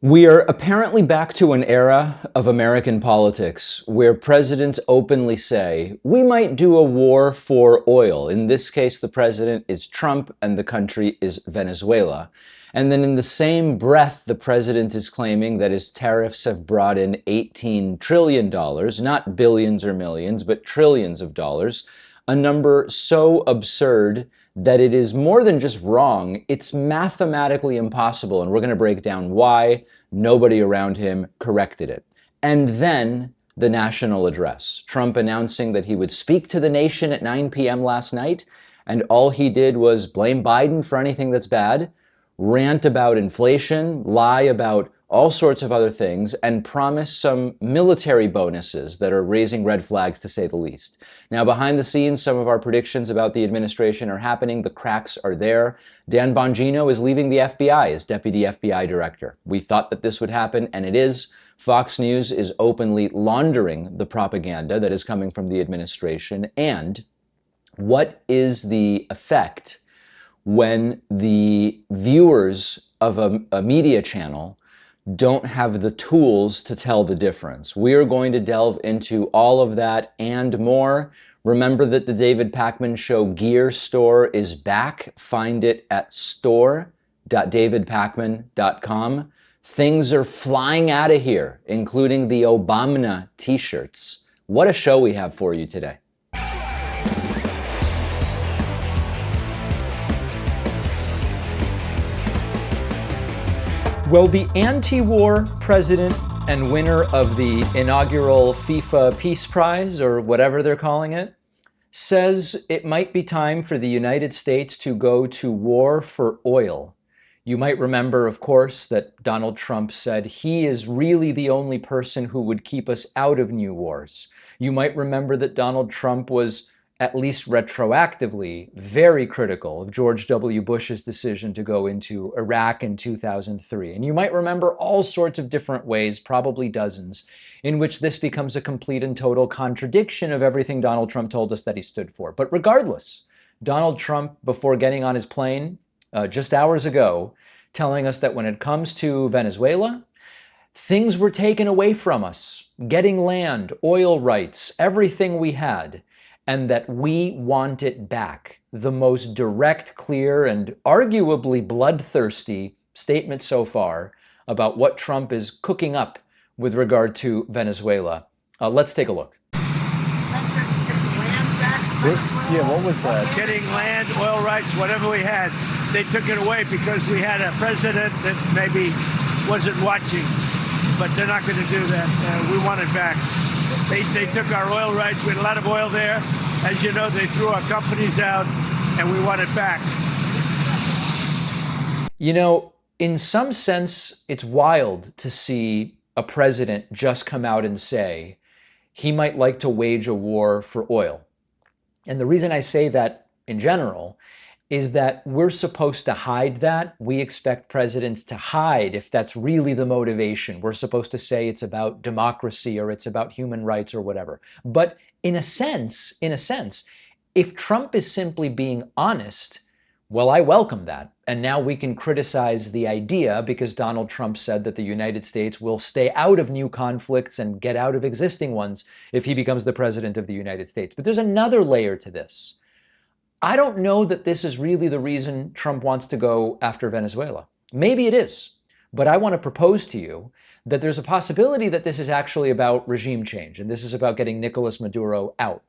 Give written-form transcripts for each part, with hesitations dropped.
We are apparently back to an era of American politics where presidents openly say, we might do a war for oil. In this case, the president is Trump and the country is Venezuela. And then in the same breath, the president is claiming that his tariffs have brought in $18 trillion, not billions or millions, but trillions of dollars, a number so absurd that it is more than just wrong, it's mathematically impossible. And we're going to break down why nobody around him corrected it. And then the national address. Trump announcing that he would speak to the nation at 9 p.m. last night, and all he did was blame Biden for anything that's bad, rant about inflation, lie about all sorts of other things, and promise some military bonuses that are raising red flags, to say the least. Now, behind the scenes, some of our predictions about the administration are happening. The cracks are there. Dan Bongino is leaving the FBI as deputy FBI director. We thought that this would happen, and it is. Fox News is openly laundering the propaganda that is coming from the administration. And what is the effect when the viewers of a media channel don't have the tools to tell the difference? We are going to delve into all of that and more. Remember that the David Pakman Show gear store is back. Find it at store.davidpakman.com. Things are flying out of here, including the Obama t-shirts. What a show we have for you today. Well, the anti-war president and winner of the inaugural FIFA Peace Prize, or whatever they're calling it, says it might be time for the United States to go to war for oil. You might remember, of course, that Donald Trump said he is really the only person who would keep us out of new wars. You might remember that Donald Trump was, at least retroactively, very critical of George W. Bush's decision to go into Iraq in 2003. And you might remember all sorts of different ways, probably dozens, in which this becomes a complete and total contradiction of everything Donald Trump told us that he stood for. But regardless, Donald Trump, before getting on his plane just hours ago, telling us that when it comes to Venezuela, things were taken away from us, getting land, oil rights, everything we had, and that we want it back. The most direct, clear, and arguably bloodthirsty statement so far about what Trump is cooking up with regard to Venezuela. Let's take a look. Yeah, what was that? Getting land, oil rights, whatever we had, they took it away because we had a president that maybe wasn't watching. But they're not going to do that. We want it back. They took our oil rights. We had a lot of oil there. As you know, they threw our companies out, and we want it back. You know, in some sense, it's wild to see a president just come out and say he might like to wage a war for oil. And the reason I say that in general is that we're supposed to hide that. We expect presidents to hide if that's really the motivation. We're supposed to say it's about democracy or it's about human rights or whatever. But in a sense, if Trump is simply being honest, well, I welcome that. And now we can criticize the idea because Donald Trump said that the United States will stay out of new conflicts and get out of existing ones if he becomes the president of the United States. But there's another layer to this. I don't know that this is really the reason Trump wants to go after Venezuela. Maybe it is, but I want to propose to you that there's a possibility that this is actually about regime change, and this is about getting Nicolas Maduro out.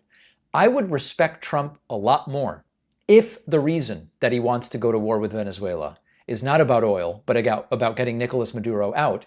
I would respect Trump a lot more if the reason that he wants to go to war with Venezuela is not about oil, but about getting Nicolas Maduro out.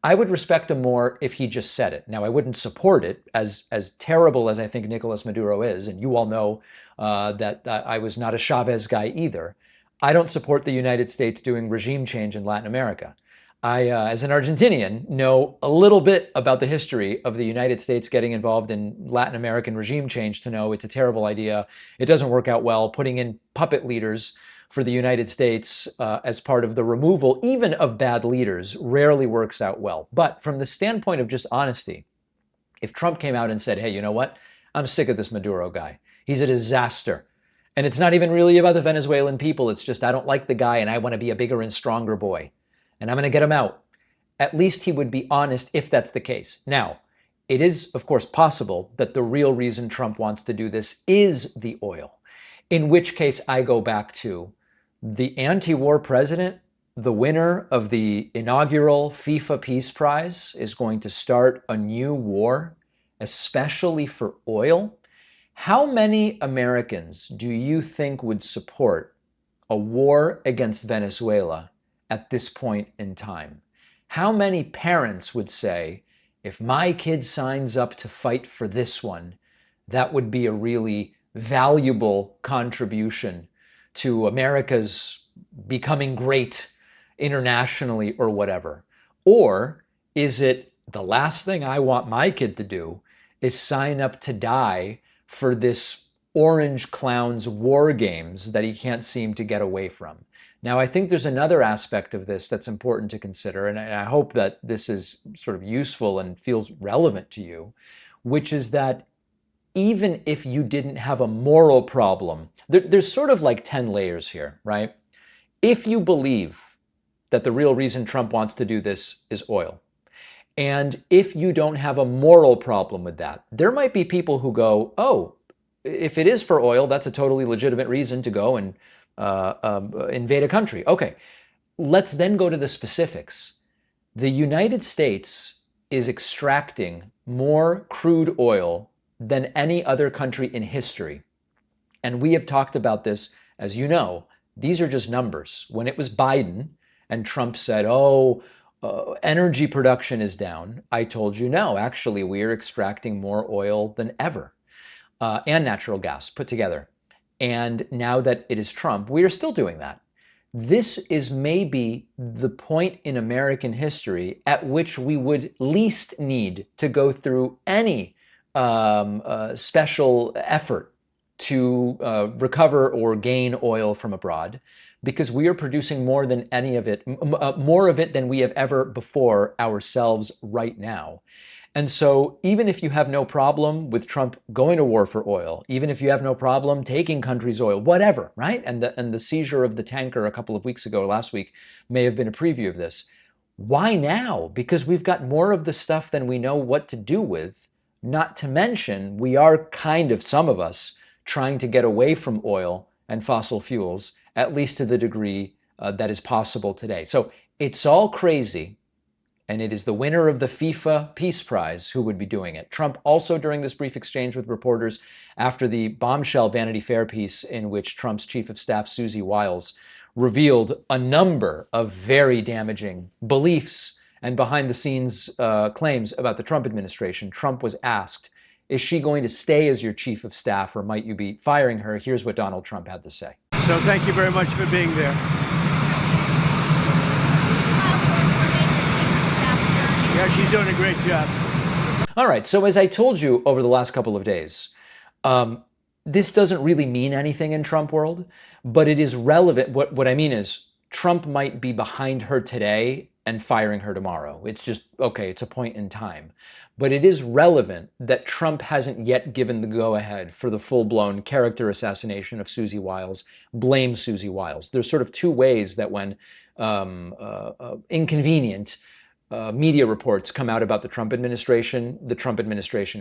I would respect him more if he just said it. Now, I wouldn't support it, as terrible as I think Nicolas Maduro is, and you all know that I was not a Chavez guy either. I don't support the United States doing regime change in Latin America. I, as an Argentinian, know a little bit about the history of the United States getting involved in Latin American regime change to know it's a terrible idea. It doesn't work out well. Putting in puppet leaders for the United States as part of the removal, even of bad leaders, rarely works out well. But from the standpoint of just honesty, if Trump came out and said, hey, you know what? I'm sick of this Maduro guy. He's a disaster. And it's not even really about the Venezuelan people. It's just I don't like the guy and I want to be a bigger and stronger boy. And I'm going to get him out. at least he would be honest if that's the case. Now, it is, of course, possible that the real reason Trump wants to do this is the oil, in which case I go back to the anti-war president, the winner of the inaugural FIFA Peace Prize, is going to start a new war, especially for oil. How many Americans do you think would support a war against Venezuela at this point in time? How many parents would say, if my kid signs up to fight for this one, that would be a really valuable contribution to America's becoming great internationally or whatever? Or is it the last thing I want my kid to do is sign up to die for this orange clown's war games that he can't seem to get away from? Now, I think there's another aspect of this that's important to consider, and I hope that this is sort of useful and feels relevant to you, which is that even if you didn't have a moral problem, there's sort of like 10 layers here, right? If you believe that the real reason Trump wants to do this is oil, and if you don't have a moral problem with that, there might be people who go, oh, if it is for oil, that's a totally legitimate reason to go and invade a country. Okay, let's then go to the specifics. The United States is extracting more crude oil than any other country in history. And we have talked about this, as you know, these are just numbers. When it was Biden and Trump said, energy production is down, I told you, no, actually, we are extracting more oil than ever, and natural gas put together. And now that it is Trump, we are still doing that. This is maybe the point in American history at which we would least need to go through any special effort to recover or gain oil from abroad, because we are producing more than any of it, more of it than we have ever before ourselves right now. And so even if you have no problem with Trump going to war for oil, even if you have no problem taking countries' oil, whatever, right? And the seizure of the tanker a couple of weeks ago, last week, may have been a preview of this. Why now? Because we've got more of the stuff than we know what to do with. Not to mention, we are kind of, some of us, trying to get away from oil and fossil fuels, at least to the degree that is possible today. So it's all crazy. And it is the winner of the FIFA Peace Prize who would be doing it. Trump also, during this brief exchange with reporters after the bombshell Vanity Fair piece in which Trump's chief of staff, Susie Wiles, revealed a number of very damaging beliefs and behind-the-scenes claims about the Trump administration, Trump was asked, is she going to stay as your chief of staff or might you be firing her? Here's what Donald Trump had to say. So thank you very much for being there. Yeah, she's doing a great job. All right, so as I told you over the last couple of days, this doesn't really mean anything in Trump world, but it is relevant. What I mean is Trump might be behind her today and firing her tomorrow. It's just, okay, it's a point in time. But it is relevant that Trump hasn't yet given the go-ahead for the full-blown character assassination of Susie Wiles, blame Susie Wiles. There's sort of two ways that when inconvenient media reports come out about the Trump administration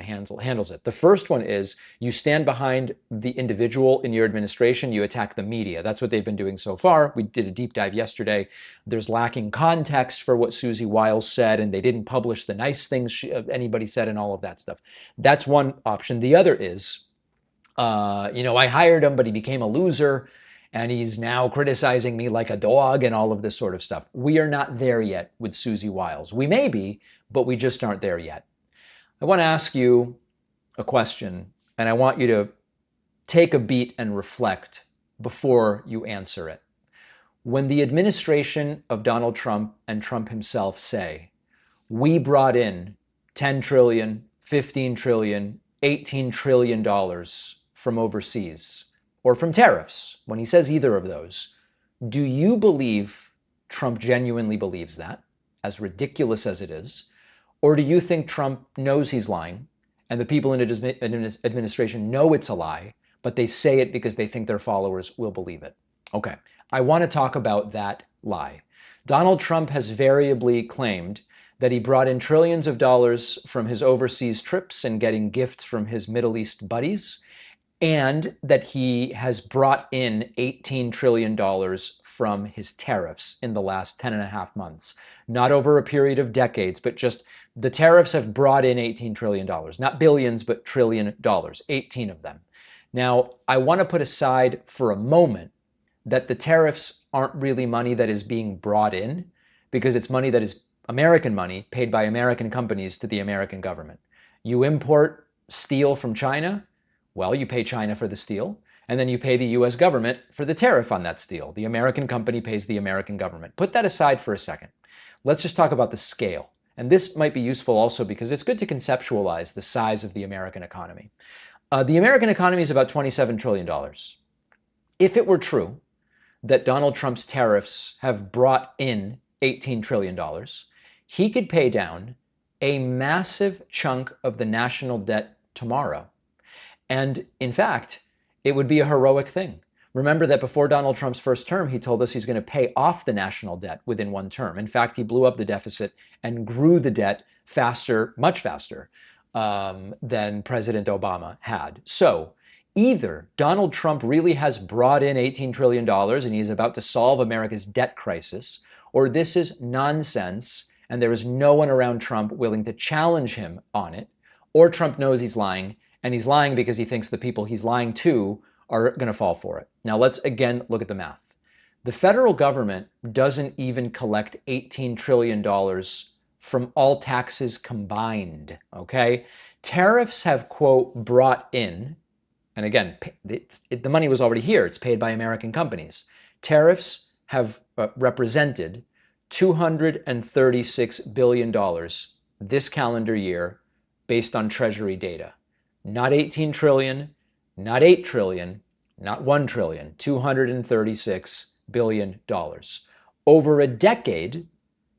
handles it. The first one is you stand behind the individual in your administration, you attack the media. That's what they've been doing so far. We did a deep dive yesterday. There's lacking context for what Susie Wiles said, and they didn't publish the nice things anybody said and all of that stuff. That's one option. The other is, I hired him, but he became a loser. And he's now criticizing me like a dog and all of this sort of stuff. We are not there yet with Susie Wiles. We may be, but we just aren't there yet. I want to ask you a question, and I want you to take a beat and reflect before you answer it. When the administration of Donald Trump and Trump himself say, we brought in $10 trillion, $15 trillion, $18 trillion from overseas, or from tariffs, when he says either of those, do you believe Trump genuinely believes that, as ridiculous as it is? Or do you think Trump knows he's lying, and the people in his administration know it's a lie, but they say it because they think their followers will believe it? Okay, I want to talk about that lie. Donald Trump has variably claimed that he brought in trillions of dollars from his overseas trips and getting gifts from his Middle East buddies, and that he has brought in $18 trillion from his tariffs in the last 10 and a half months. Not over a period of decades, but just the tariffs have brought in $18 trillion. Not billions, but $1 trillion, 18 of them. Now, I want to put aside for a moment that the tariffs aren't really money that is being brought in, because it's money that is American money paid by American companies to the American government. You import steel from China, well, you pay China for the steel, and then you pay the US government for the tariff on that steel. The American company pays the American government. Put that aside for a second. Let's just talk about the scale. And this might be useful also because it's good to conceptualize the size of the American economy. The American economy is about $27 trillion. If it were true that Donald Trump's tariffs have brought in $18 trillion, he could pay down a massive chunk of the national debt tomorrow. And in fact, it would be a heroic thing. Remember that before Donald Trump's first term, he told us he's going to pay off the national debt within one term. In fact, he blew up the deficit and grew the debt faster, much faster, than President Obama had. So either Donald Trump really has brought in $18 trillion and he's about to solve America's debt crisis, or this is nonsense and there is no one around Trump willing to challenge him on it, or Trump knows he's lying, and he's lying because he thinks the people he's lying to are going to fall for it. Now let's again look at the math. The federal government doesn't even collect $18 trillion from all taxes combined, okay? Tariffs have, quote, brought in, and again, the money was already here. It's paid by American companies. Tariffs have represented $236 billion this calendar year based on Treasury data. Not 18 trillion, not 8 trillion, not 1 trillion, $236 billion. Over a decade,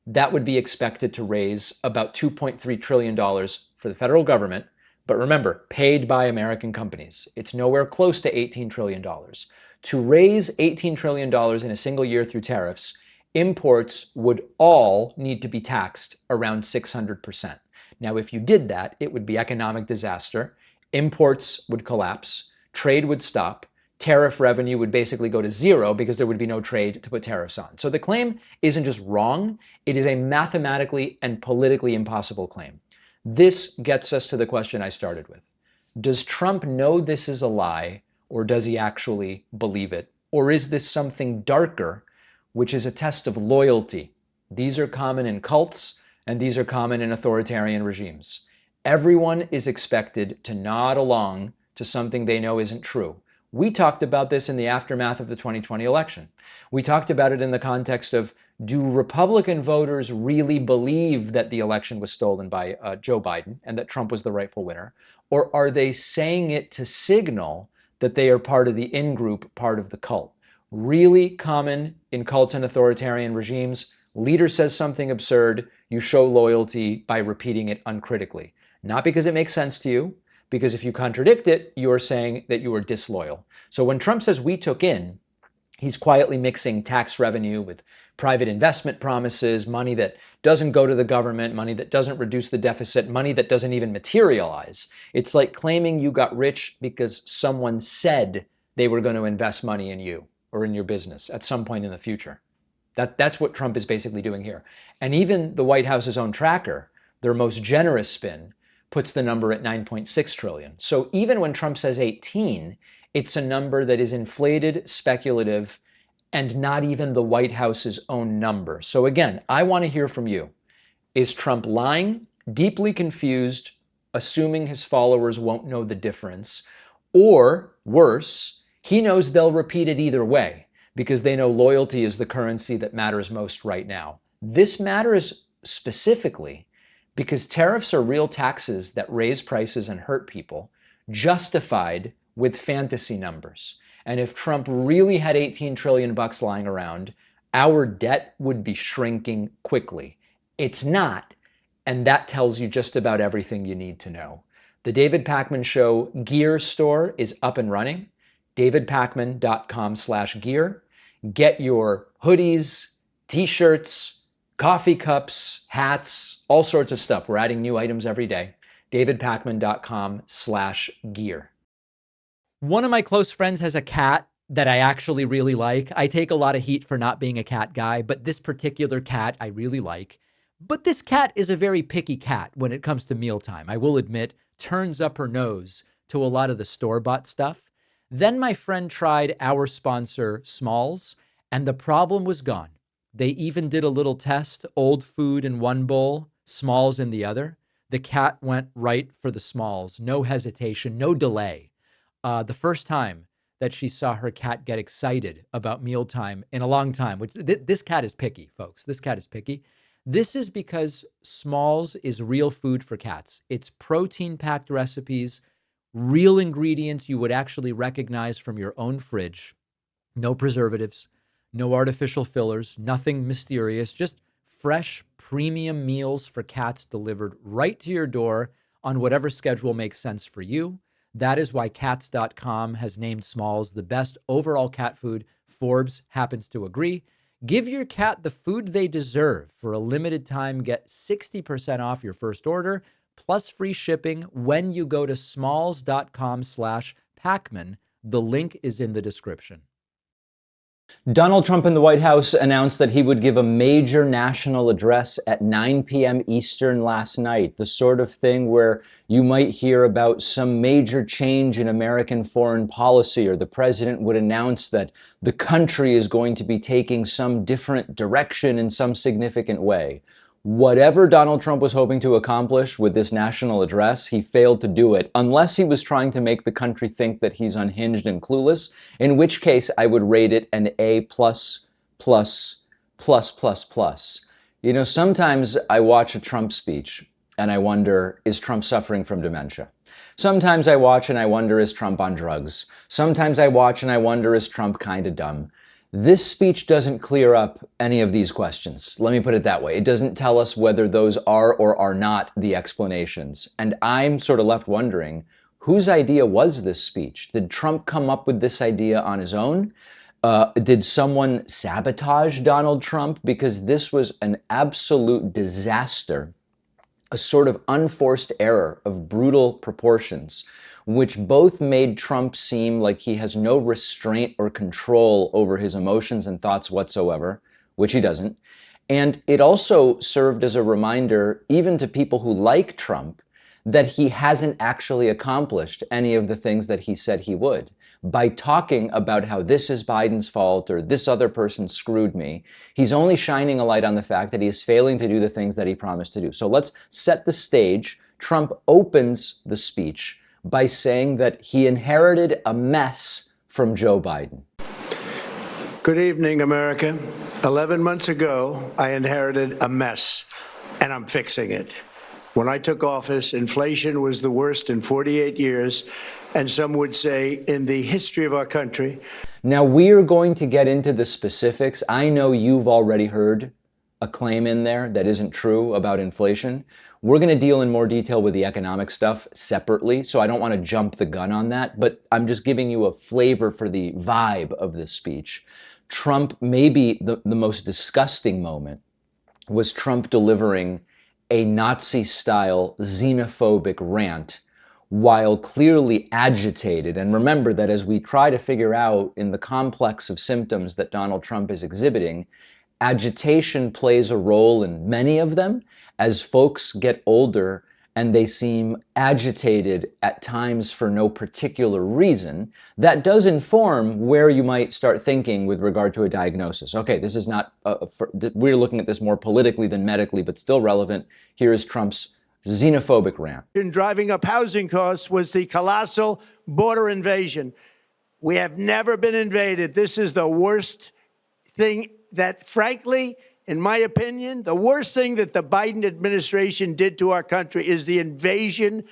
that would be expected to raise about $2.3 trillion for the federal government. But remember, paid by American companies. It's nowhere close to $18 trillion. To raise $18 trillion in a single year through tariffs, imports would all need to be taxed around 600%. Now, if you did that, it would be economic disaster. Imports would collapse, trade would stop, tariff revenue would basically go to zero because there would be no trade to put tariffs on. So the claim isn't just wrong, it is a mathematically and politically impossible claim. This gets us to the question I started with. Does Trump know this is a lie, or does he actually believe it? Or is this something darker, which is a test of loyalty? These are common in cults, and these are common in authoritarian regimes. Everyone is expected to nod along to something they know isn't true. We talked about this in the aftermath of the 2020 election. We talked about it in the context of, do Republican voters really believe that the election was stolen by Joe Biden and that Trump was the rightful winner? Or are they saying it to signal that they are part of the in-group, part of the cult? Really common in cults and authoritarian regimes. Leader says something absurd, you show loyalty by repeating it uncritically. Not because it makes sense to you, because if you contradict it, you are saying that you are disloyal. So when Trump says we took in, he's quietly mixing tax revenue with private investment promises, money that doesn't go to the government, money that doesn't reduce the deficit, money that doesn't even materialize. It's like claiming you got rich because someone said they were going to invest money in you or in your business at some point in the future. That's what Trump is basically doing here. And even the White House's own tracker, their most generous spin, puts the number at 9.6 trillion. So even when Trump says 18, it's a number that is inflated, speculative, and not even the White House's own number. So again, I want to hear from you. Is Trump lying, deeply confused, assuming his followers won't know the difference? Or worse, he knows they'll repeat it either way because they know loyalty is the currency that matters most right now. This matters specifically because tariffs are real taxes that raise prices and hurt people, justified with fantasy numbers. And if Trump really had 18 trillion bucks lying around, our debt would be shrinking quickly. It's not, and that tells you just about everything you need to know. The David Pakman Show gear store is up and running. davidpakman.com/gear. Get your hoodies, t-shirts, Coffee cups, hats, all sorts of stuff. We're adding new items every day. davidpakman.com/gear. One of my close friends has a cat that I actually really like. I take a lot of heat for not being a cat guy, but this particular cat I really like. But this cat is a very picky cat when it comes to mealtime. I will admit, turns up her nose to a lot of the store-bought stuff. Then my friend tried our sponsor, Smalls, and the problem was gone. They even did a little test, old food in one bowl, Smalls in the other. The cat went right for the Smalls, no hesitation, no delay. The first time that she saw her cat get excited about mealtime in a long time, which this cat is picky, folks. This cat is picky. This is because Smalls is real food for cats. It's protein-packed recipes, real ingredients you would actually recognize from your own fridge. No preservatives, no artificial fillers, nothing mysterious, just fresh premium meals for cats delivered right to your door on whatever schedule makes sense for you. That is why Cats.com has named Smalls the best overall cat food. Forbes happens to agree. Give your cat the food they deserve. For a limited time, get 60% off your first order, plus free shipping when you go to smalls.com/Pakman. The link is in the description. Donald Trump in the White House announced that he would give a major national address at 9 p.m. Eastern last night, the sort of thing where you might hear about some major change in American foreign policy, or the president would announce that the country is going to be taking some different direction in some significant way. Whatever Donald Trump was hoping to accomplish with this national address, he failed to do it, unless he was trying to make the country think that he's unhinged and clueless, in which case I would rate it an A+++++++. You know, sometimes I watch a Trump speech and I wonder, is Trump suffering from dementia? Sometimes I watch and I wonder, is Trump on drugs? Sometimes I watch and I wonder, is Trump kind of dumb? This speech doesn't clear up any of these questions. Let me put it that way. It doesn't tell us whether those are or are not the explanations. And I'm sort of left wondering, whose idea was this speech? Did Trump come up with this idea on his own? Did someone sabotage Donald Trump? Because this was an absolute disaster, a sort of unforced error of brutal proportions, which both made Trump seem like he has no restraint or control over his emotions and thoughts whatsoever, which he doesn't. And it also served as a reminder, even to people who like Trump, that he hasn't actually accomplished any of the things that he said he would. By talking about how this is Biden's fault or this other person screwed me, he's only shining a light on the fact that he is failing to do the things that he promised to do. So let's set the stage. Trump opens the speech by saying that he inherited a mess from Joe Biden. Good evening, America. 11 months ago, I inherited a mess, and I'm fixing it. When I took office, inflation was the worst in 48 years, and some would say in the history of our country. Now, we are going to get into the specifics. I know you've already heard a claim in there that isn't true about inflation. We're going to deal in more detail with the economic stuff separately, so I don't want to jump the gun on that, but I'm just giving you a flavor for the vibe of this speech. Trump, maybe the most disgusting moment was Trump delivering a Nazi-style xenophobic rant while clearly agitated. And remember that as we try to figure out in the complex of symptoms that Donald Trump is exhibiting, agitation plays a role in many of them. As folks get older and they seem agitated at times for no particular reason, that does inform where you might start thinking with regard to a diagnosis. Okay, this is not, we're looking at this more politically than medically, but still relevant. Here is Trump's xenophobic rant. Driving up housing costs was the colossal border invasion. We have never been invaded. This is the worst thing that, frankly, in my opinion, the worst thing that the Biden administration did to our country is the invasion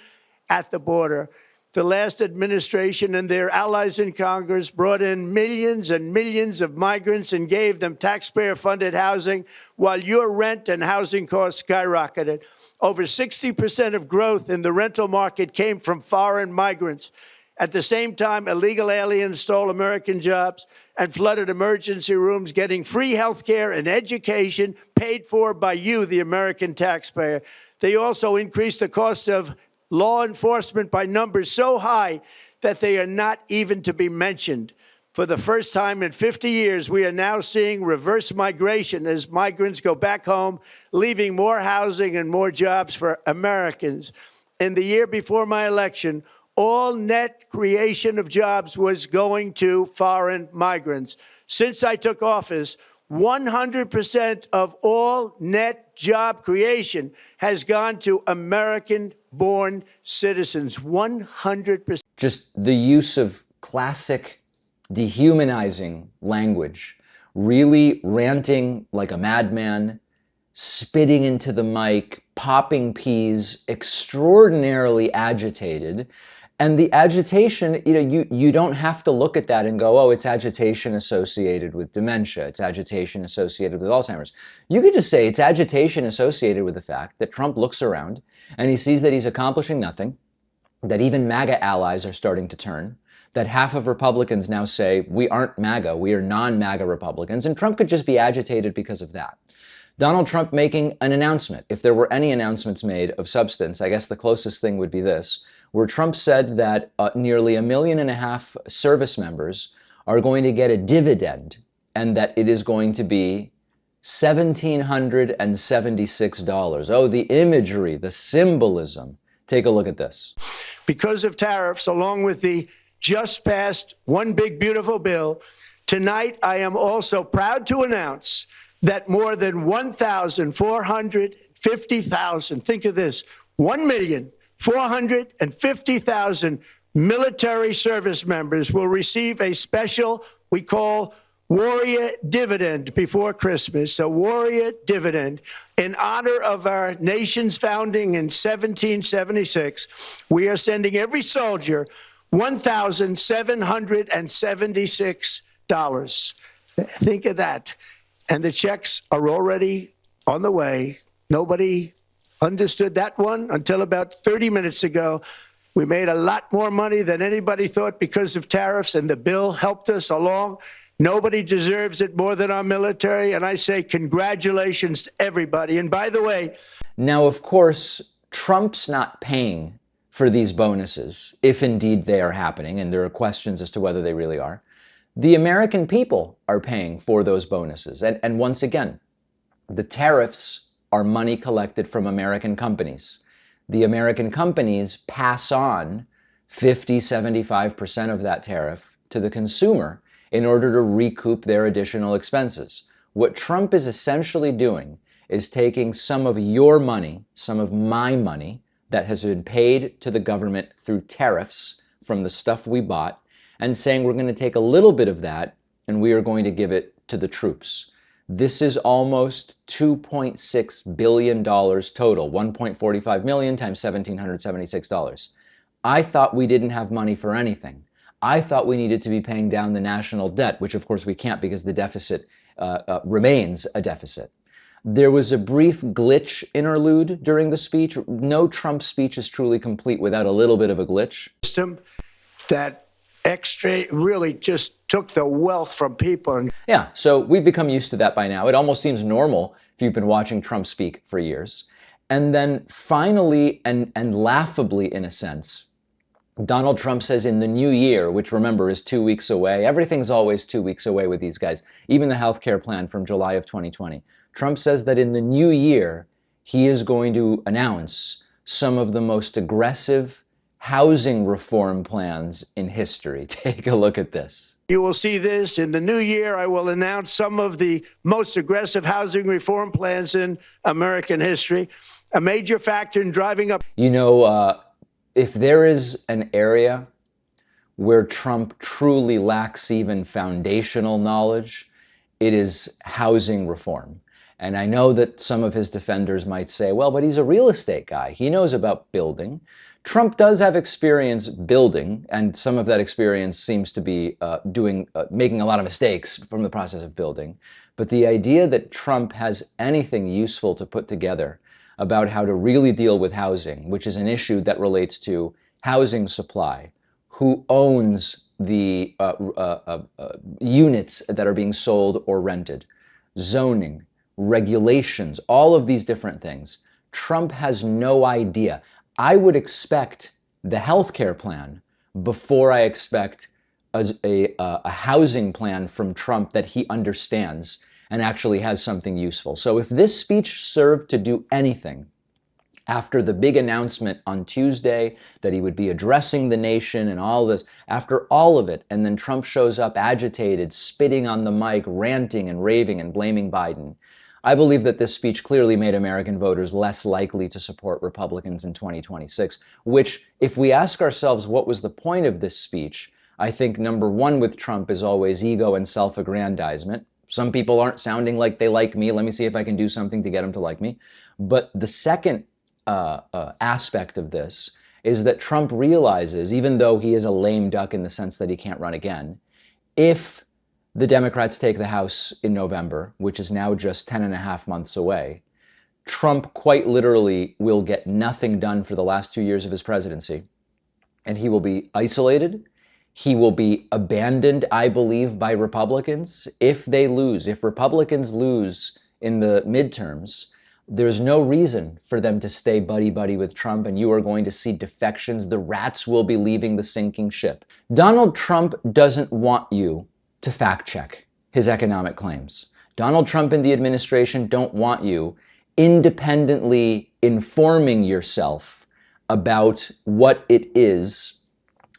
at the border. The last administration and their allies in Congress brought in millions and millions of migrants and gave them taxpayer-funded housing while your rent and housing costs skyrocketed. Over 60% of growth in the rental market came from foreign migrants. At the same time, illegal aliens stole American jobs and flooded emergency rooms, getting free health care and education paid for by you, the American taxpayer. They also increased the cost of law enforcement by numbers so high that they are not even to be mentioned. For the first time in 50 years, we are now seeing reverse migration as migrants go back home, leaving more housing and more jobs for Americans. In the year before my election, all net creation of jobs was going to foreign migrants. Since I took office, 100% of all net job creation has gone to American-born citizens. 100%. Just the use of classic dehumanizing language, really ranting like a madman, spitting into the mic, popping peas, extraordinarily agitated. And the agitation, you don't have to look at that and go, oh, it's agitation associated with dementia. It's agitation associated with Alzheimer's. You could just say it's agitation associated with the fact that Trump looks around and he sees that he's accomplishing nothing, that even MAGA allies are starting to turn, that half of Republicans now say, we aren't MAGA, we are non-MAGA Republicans, and Trump could just be agitated because of that. Donald Trump making an announcement, if there were any announcements made of substance, I guess the closest thing would be this, where Trump said that nearly 1.5 million service members are going to get a dividend and that it is going to be $1,776. Oh, the imagery, the symbolism. Take a look at this. Because of tariffs, along with the just passed One Big Beautiful Bill, tonight I am also proud to announce that more than 1,450,000, think of this, 1,450,000 military service members will receive a special, we call Warrior Dividend before Christmas, a Warrior Dividend. In honor of our nation's founding in 1776, we are sending every soldier $1,776. Think of that. And the checks are already on the way. Nobody understood that one until about 30 minutes ago. We made a lot more money than anybody thought because of tariffs, and the bill helped us along. Nobody deserves it more than our military, and I say congratulations to everybody. And by the way, now, of course, Trump's not paying for these bonuses, if indeed they are happening, and there are questions as to whether they really are. The American people are paying for those bonuses. And once again, the tariffs are money collected from American companies. The American companies pass on 50-75% of that tariff to the consumer in order to recoup their additional expenses. What Trump is essentially doing is taking some of your money, some of my money that has been paid to the government through tariffs from the stuff we bought, and saying we're going to take a little bit of that and we are going to give it to the troops. This is almost $2.6 billion total, 1.45 million times $1,776. I thought we didn't have money for anything. I thought we needed to be paying down the national debt, which of course we can't because the deficit remains a deficit. There was a brief glitch interlude during the speech. No Trump speech is truly complete without a little bit of a glitch. That extra really just took the wealth from people. Yeah, so we've become used to that by now. It almost seems normal if you've been watching Trump speak for years. And then finally, and laughably in a sense, Donald Trump says in the new year, which remember is 2 weeks away, everything's always 2 weeks away with these guys, even the healthcare plan from July of 2020. Trump says that in the new year, he is going to announce some of the most aggressive housing reform plans in history. Take a look at this. You will see this in the new year. I will announce some of the most aggressive housing reform plans in American history. A major factor in driving up. If there is an area where Trump truly lacks even foundational knowledge, it is housing reform. And I know that some of his defenders might say, well, but he's a real estate guy. He knows about building. Trump does have experience building, and some of that experience seems to be making a lot of mistakes from the process of building. But the idea that Trump has anything useful to put together about how to really deal with housing, which is an issue that relates to housing supply, who owns the units that are being sold or rented, zoning, regulations, all of these different things. Trump has no idea. I would expect the healthcare plan before I expect a housing plan from Trump that he understands and actually has something useful. So if this speech served to do anything, after the big announcement on Tuesday that he would be addressing the nation and all this, after all of it, and then Trump shows up agitated, spitting on the mic, ranting and raving and blaming Biden, I believe that this speech clearly made American voters less likely to support Republicans in 2026, which, if we ask ourselves what was the point of this speech, I think number one with Trump is always ego and self-aggrandizement. Some people aren't sounding like they like me. Let me see if I can do something to get them to like me. But the second aspect of this is that Trump realizes, even though he is a lame duck in the sense that he can't run again, if the Democrats take the House in November, which is now just 10 and a half months away, Trump quite literally will get nothing done for the last 2 years of his presidency. And he will be isolated. He will be abandoned, I believe, by Republicans if they lose. If Republicans lose in the midterms, there's no reason for them to stay buddy-buddy with Trump, and you are going to see defections. The rats will be leaving the sinking ship. Donald Trump doesn't want you to fact-check his economic claims. Donald Trump and the administration don't want you independently informing yourself about what it is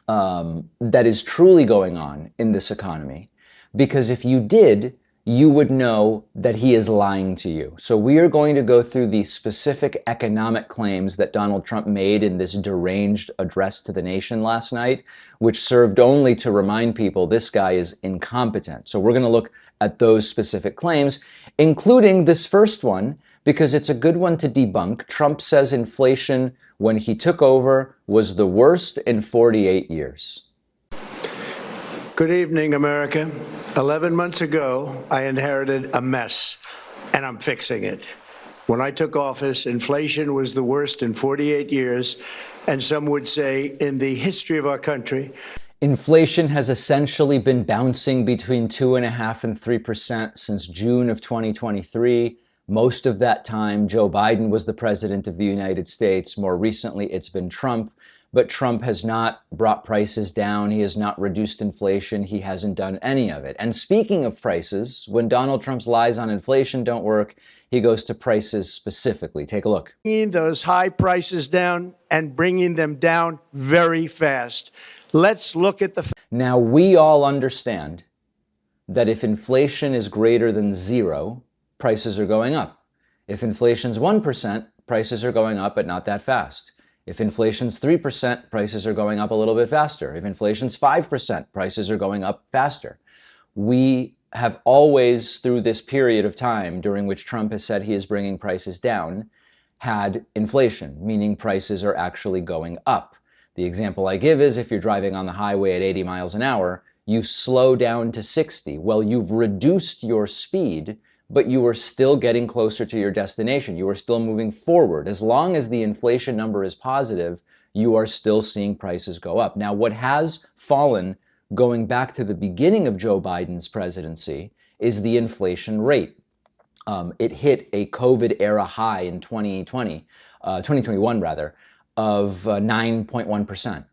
that is truly going on in this economy. Because if you did, you would know that he is lying to you. So we are going to go through the specific economic claims that Donald Trump made in this deranged address to the nation last night, which served only to remind people this guy is incompetent. So we're going to look at those specific claims, including this first one, because it's a good one to debunk. Trump says inflation, when he took over, was the worst in 48 years. Good evening, America. 11 months ago, I inherited a mess, and I'm fixing it. When I took office, inflation was the worst in 48 years, and some would say in the history of our country. Inflation has essentially been bouncing between 2.5% and 3% since June of 2023. Most of that time, Joe Biden was the president of the United States. More recently, it's been Trump. But Trump has not brought prices down. He has not reduced inflation. He hasn't done any of it. And speaking of prices, when Donald Trump's lies on inflation don't work, he goes to prices specifically. Take a look. Bringing those high prices down and bringing them down very fast. Let's look at the... Now, we all understand that if inflation is greater than 0, prices are going up. If inflation's 1%, prices are going up, but not that fast. If inflation's 3%, prices are going up a little bit faster. If inflation's 5%, prices are going up faster. We have always, through this period of time during which Trump has said he is bringing prices down, had inflation, meaning prices are actually going up. The example I give is if you're driving on the highway at 80 miles an hour, you slow down to 60. Well, you've reduced your speed, but you are still getting closer to your destination. You are still moving forward. As long as the inflation number is positive, you are still seeing prices go up. Now, what has fallen going back to the beginning of Joe Biden's presidency is the inflation rate. It hit a COVID era high in 2021 rather, of 9.1%.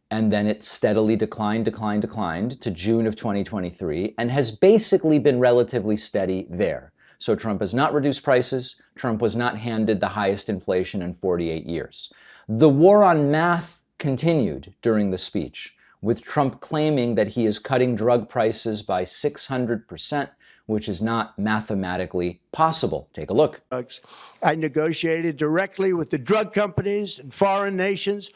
And then it steadily declined to June of 2023 and has basically been relatively steady there. So Trump has not reduced prices. Trump was not handed the highest inflation in 48 years. The war on math continued during the speech, with Trump claiming that he is cutting drug prices by 600%, which is not mathematically possible. Take a look. I negotiated directly with the drug companies and foreign nations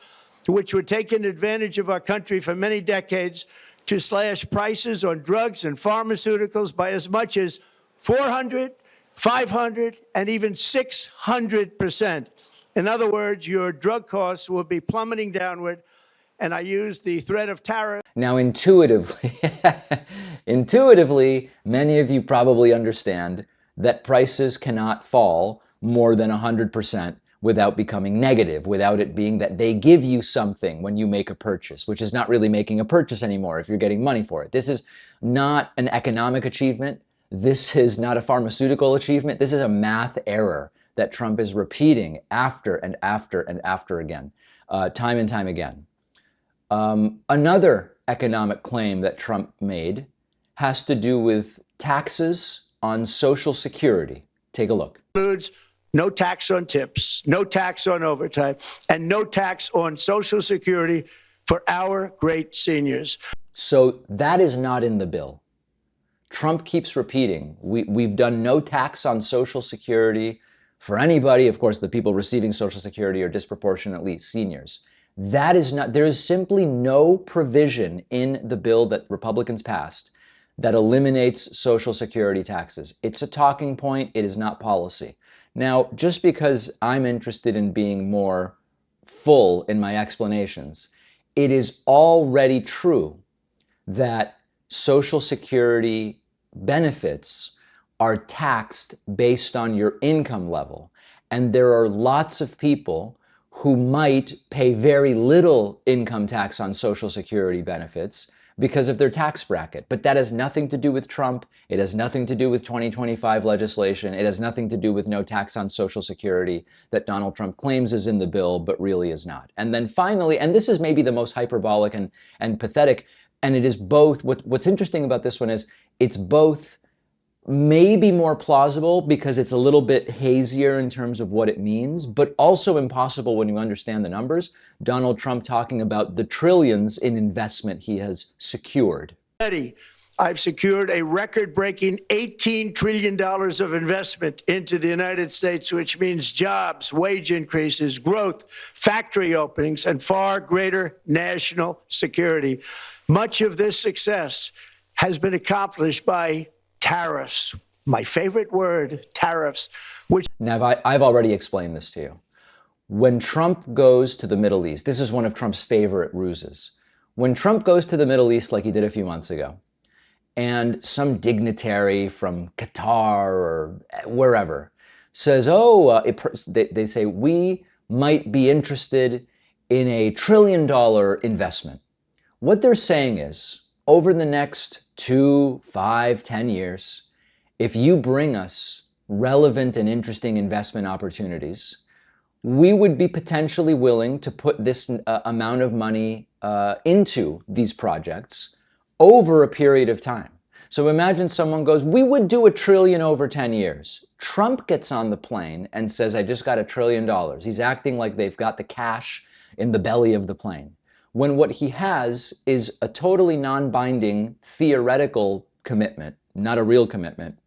which were taking advantage of our country for many decades to slash prices on drugs and pharmaceuticals by as much as 400, 500, and even 600%. In other words, your drug costs will be plummeting downward, and I used the threat of tariff. Now, intuitively, many of you probably understand that prices cannot fall more than 100% without becoming negative, without it being that they give you something when you make a purchase, which is not really making a purchase anymore if you're getting money for it. This is not an economic achievement. This is not a pharmaceutical achievement. This is a math error that Trump is repeating after and after and after again, time and time again. Another economic claim that Trump made has to do with taxes on Social Security. Take a look. Includes no tax on tips, no tax on overtime, and no tax on Social Security for our great seniors. So that is not in the bill. Trump keeps repeating, we've done no tax on Social Security for anybody. Of course, the people receiving Social Security are disproportionately seniors. That is not, there is simply no provision in the bill that Republicans passed that eliminates Social Security taxes. It's a talking point. It is not policy. Now, just because I'm interested in being more full in my explanations, it is already true that Social Security benefits are taxed based on your income level. And there are lots of people who might pay very little income tax on Social Security benefits because of their tax bracket. But that has nothing to do with Trump. It has nothing to do with 2025 legislation. It has nothing to do with no tax on Social Security that Donald Trump claims is in the bill, but really is not. And then finally, and this is maybe the most hyperbolic and pathetic, and it is both, what's interesting about this one is it's both maybe more plausible because it's a little bit hazier in terms of what it means, but also impossible when you understand the numbers. Donald Trump talking about the trillions in investment he has secured. I've secured a record-breaking $18 trillion of investment into the United States, which means jobs, wage increases, growth, factory openings, and far greater national security. Much of this success has been accomplished by tariffs, my favorite word, tariffs, which... Now, I've already explained this to you. When Trump goes to the Middle East, this is one of Trump's favorite ruses. When Trump goes to the Middle East like he did a few months ago, and some dignitary from Qatar or wherever says, they say, we might be interested in a $1 trillion investment. What they're saying is, over the next 2, 5, 10 years, if you bring us relevant and interesting investment opportunities, we would be potentially willing to put this amount of money into these projects over a period of time. So imagine someone goes, we would do $1 trillion over 10 years. Trump gets on the plane and says, I just got $1 trillion. He's acting like they've got the cash in the belly of the plane, when what he has is a totally non-binding theoretical commitment, not a real commitment,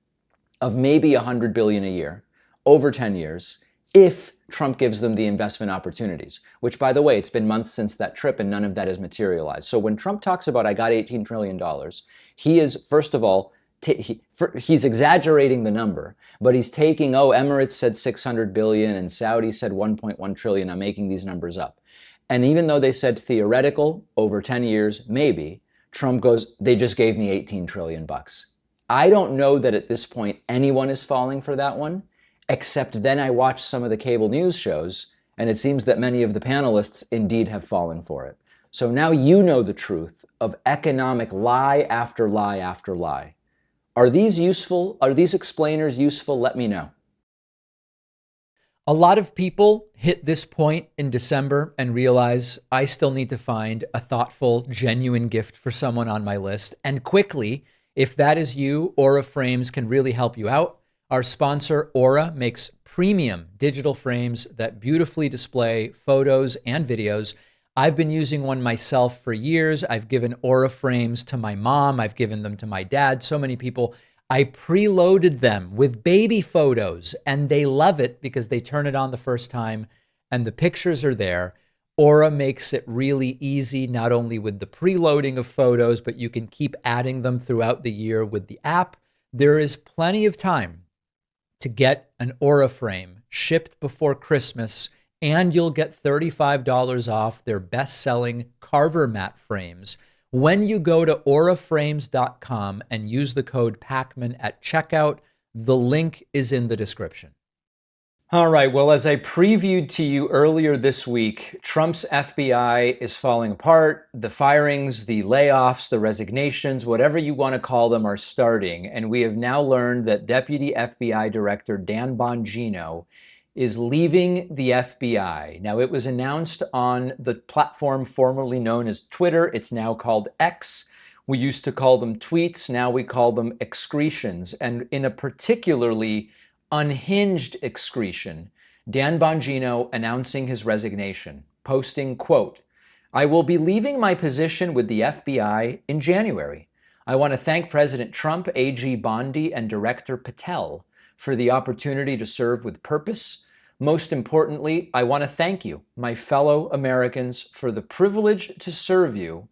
of maybe $100 billion a year over 10 years, if Trump gives them the investment opportunities, which, by the way, it's been months since that trip and none of that has materialized. So when Trump talks about, I got $18 trillion, he is, first of all, he's exaggerating the number, but he's taking, Emirates said 600 billion and Saudi said 1.1 trillion. I'm making these numbers up. And even though they said theoretical, over 10 years, maybe, Trump goes, they just gave me 18 trillion bucks. I don't know that at this point anyone is falling for that one, except then I watched some of the cable news shows, and it seems that many of the panelists indeed have fallen for it. So now you know the truth of economic lie after lie after lie. Are these useful? Are these explainers useful? Let me know. A lot of people hit this point in December and realize I still need to find a thoughtful, genuine gift for someone on my list. And quickly, if that is you, Aura Frames can really help you out. Our sponsor, Aura, makes premium digital frames that beautifully display photos and videos. I've been using one myself for years. I've given Aura frames to my mom. I've given them to my dad. So many people. I preloaded them with baby photos and they love it because they turn it on the first time and the pictures are there. Aura makes it really easy, not only with the preloading of photos, but you can keep adding them throughout the year with the app. There is plenty of time to get an Aura frame shipped before Christmas, and you'll get $35 off their best-selling Carver mat frames when you go to auraframes.com and use the code Pakman at checkout. The link is in the description. All right. Well, as I previewed to you earlier this week, Trump's FBI is falling apart. The firings, the layoffs, the resignations, whatever you want to call them, are starting. And we have now learned that Deputy FBI Director Dan Bongino is leaving the FBI. Now, it was announced on the platform formerly known as Twitter. It's now called X. We used to call them tweets. Now we call them excretions. And in a particularly unhinged excretion, Dan Bongino announcing his resignation, posting, quote, "I will be leaving my position with the FBI in January. I want to thank President Trump, AG Bondi, and Director Patel for the opportunity to serve with purpose. Most importantly, I want to thank you, my fellow Americans, for the privilege to serve you.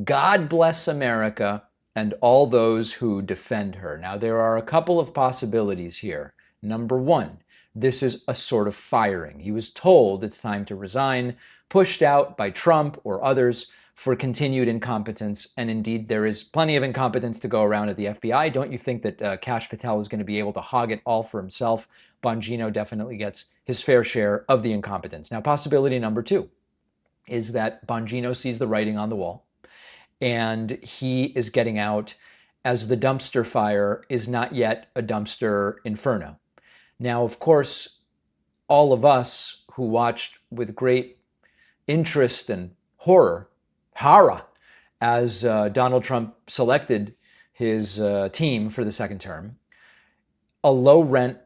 God bless America and all those who defend her." Now, there are a couple of possibilities here. Number one, this is a sort of firing. He was told it's time to resign, pushed out by Trump or others for continued incompetence. And indeed, there is plenty of incompetence to go around at the FBI. Don't you think that Kash Patel is going to be able to hog it all for himself? Bongino definitely gets his fair share of the incompetence. Now, possibility number two is that Bongino sees the writing on the wall and he is getting out as the dumpster fire is not yet a dumpster inferno. Now, of course, all of us who watched with great interest and horror, as Donald Trump selected his team for the second term, a low-rent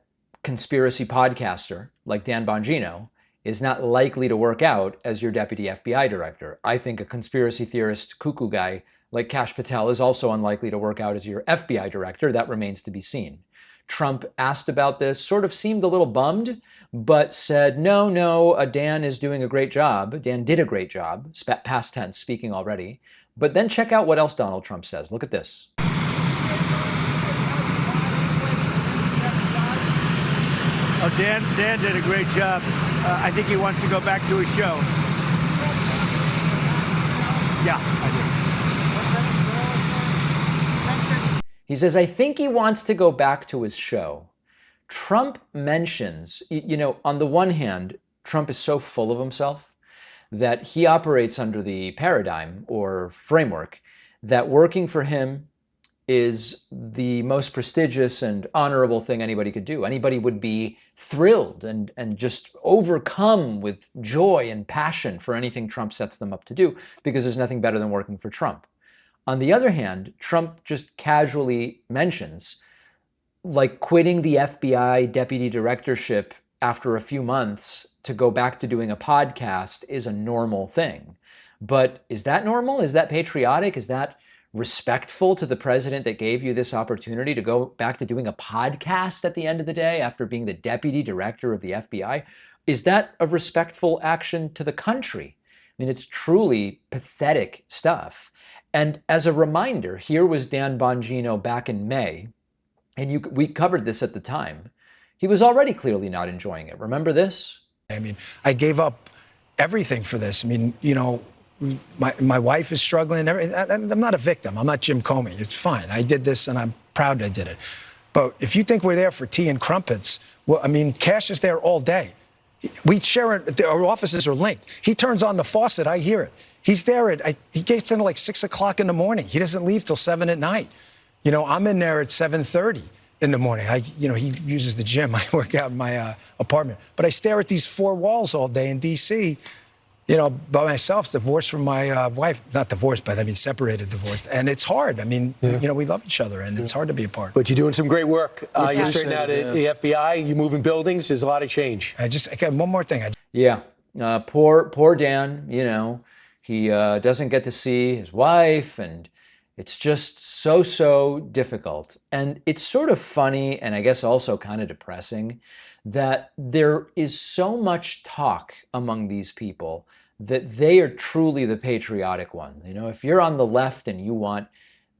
conspiracy podcaster like Dan Bongino is not likely to work out as your deputy FBI director. I think a conspiracy theorist cuckoo guy like Kash Patel is also unlikely to work out as your FBI director. That remains to be seen. Trump asked about this, sort of seemed a little bummed, but said, no, Dan is doing a great job. Dan did a great job, past tense, speaking already. But then check out what else Donald Trump says. Look at this. Oh, Dan did a great job. I think he wants to go back to his show. Yeah, I do. He says, I think he wants to go back to his show. Trump mentions, on the one hand, Trump is so full of himself that he operates under the paradigm or framework that working for him is the most prestigious and honorable thing anybody could do. Anybody would be thrilled and just overcome with joy and passion for anything Trump sets them up to do, because there's nothing better than working for Trump. On the other hand, Trump just casually mentions, like, quitting the FBI deputy directorship after a few months to go back to doing a podcast is a normal thing. But is that normal? Is that patriotic? Is that respectful to the president that gave you this opportunity to go back to doing a podcast at the end of the day after being the deputy director of the FBI? Is that a respectful action to the country? I mean, it's truly pathetic stuff. And as a reminder, here was Dan Bongino back in May, and we covered this at the time. He was already clearly not enjoying it. Remember this? I mean, I gave up everything for this. I mean, my wife is struggling. I'm not a victim. I'm not Jim Comey. It's fine. I did this, and I'm proud I did it. But if you think we're there for tea and crumpets, well, I mean, Kash is there all day. We share it. Our offices are linked. He turns on the faucet. I hear it. He's there he gets in at like 6 o'clock in the morning. He doesn't leave till 7 at night. I'm in there at 7:30 in the morning. He uses the gym. I work out in my apartment. But I stare at these four walls all day in D.C., by myself, divorced from my wife. Not divorced, but I mean separated, divorced. And it's hard. I mean, we love each other, and it's hard to be apart. But you're doing some great work. You're straightening out the FBI. You're moving buildings. There's a lot of change. I got one more thing. Poor Dan, he doesn't get to see his wife, and it's just so difficult. And it's sort of funny, and I guess also kind of depressing, that there is so much talk among these people that they are truly the patriotic ones. If you're on the left and you want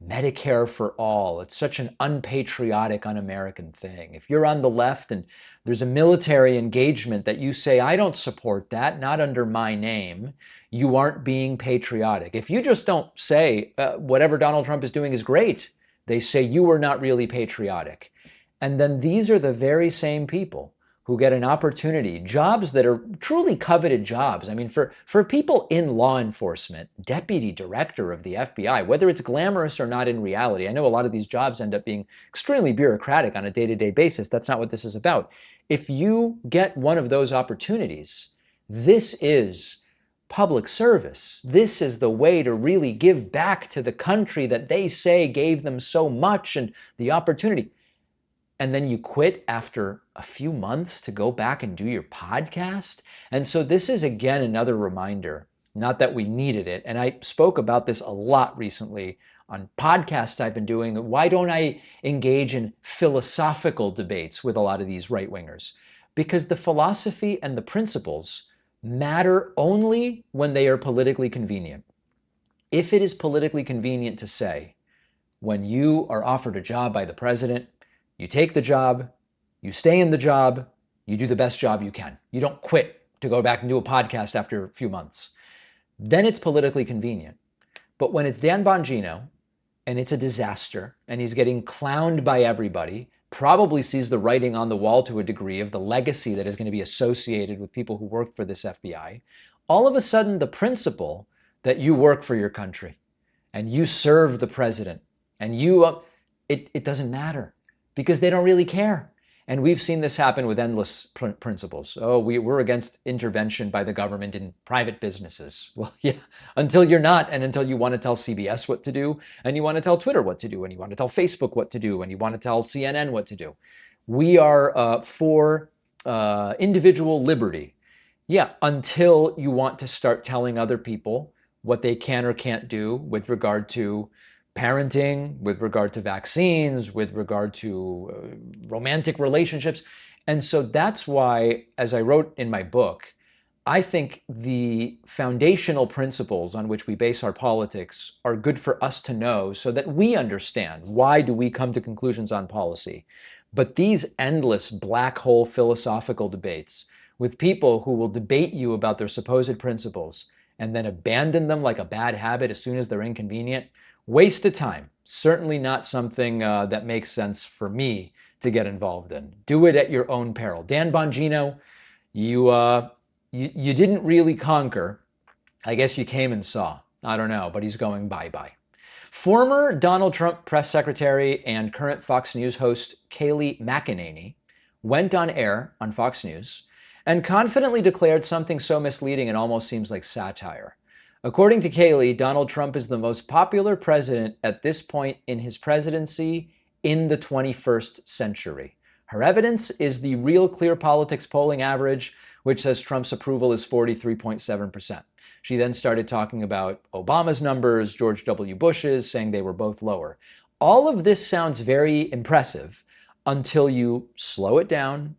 Medicare for all, it's such an unpatriotic, un-American thing. If you're on the left and there's a military engagement that you say, I don't support that, not under my name, you aren't being patriotic. If you just don't say whatever Donald Trump is doing is great, they say you are not really patriotic. And then these are the very same people who who get an opportunity, jobs that are truly coveted jobs. I mean, for people in law enforcement, deputy director of the FBI, whether it's glamorous or not in reality, I know a lot of these jobs end up being extremely bureaucratic on a day-to-day basis. That's not what this is about. If you get one of those opportunities, this is public service. This is the way to really give back to the country that they say gave them so much and the opportunity. And then you quit after a few months to go back and do your podcast. And so this is, again, another reminder, not that we needed it. And I spoke about this a lot recently on podcasts I've been doing. Why don't I engage in philosophical debates with a lot of these right-wingers? Because the philosophy and the principles matter only when they are politically convenient. If it is politically convenient to say, when you are offered a job by the president, you take the job, you stay in the job, you do the best job you can. You don't quit to go back and do a podcast after a few months. Then it's politically convenient. But when it's Dan Bongino and it's a disaster and he's getting clowned by everybody, probably sees the writing on the wall to a degree of the legacy that is going to be associated with people who worked for this FBI, all of a sudden the principle that you work for your country and you serve the president and it doesn't matter. Because they don't really care. And we've seen this happen with endless principles. Oh, we're against intervention by the government in private businesses. Well, yeah, until you're not, and until you want to tell CBS what to do, and you want to tell Twitter what to do, and you want to tell Facebook what to do, and you want to tell CNN what to do. We are for individual liberty. Yeah, until you want to start telling other people what they can or can't do with regard to parenting, with regard to vaccines, with regard to romantic relationships. And so that's why, as I wrote in my book, I think the foundational principles on which we base our politics are good for us to know so that we understand why do we come to conclusions on policy. But these endless black hole philosophical debates with people who will debate you about their supposed principles and then abandon them like a bad habit as soon as they're inconvenient, waste of time. Certainly not something that makes sense for me to get involved in. Do it at your own peril. Dan Bongino, you didn't really conquer. I guess you came and saw. I don't know, but he's going bye-bye. Former Donald Trump press secretary and current Fox News host Kayleigh McEnany went on air on Fox News and confidently declared something so misleading it almost seems like satire. According to Kayleigh, Donald Trump is the most popular president at this point in his presidency in the 21st century. Her evidence is the Real Clear Politics polling average, which says Trump's approval is 43.7%. She then started talking about Obama's numbers, George W. Bush's, saying they were both lower. All of this sounds very impressive until you slow it down,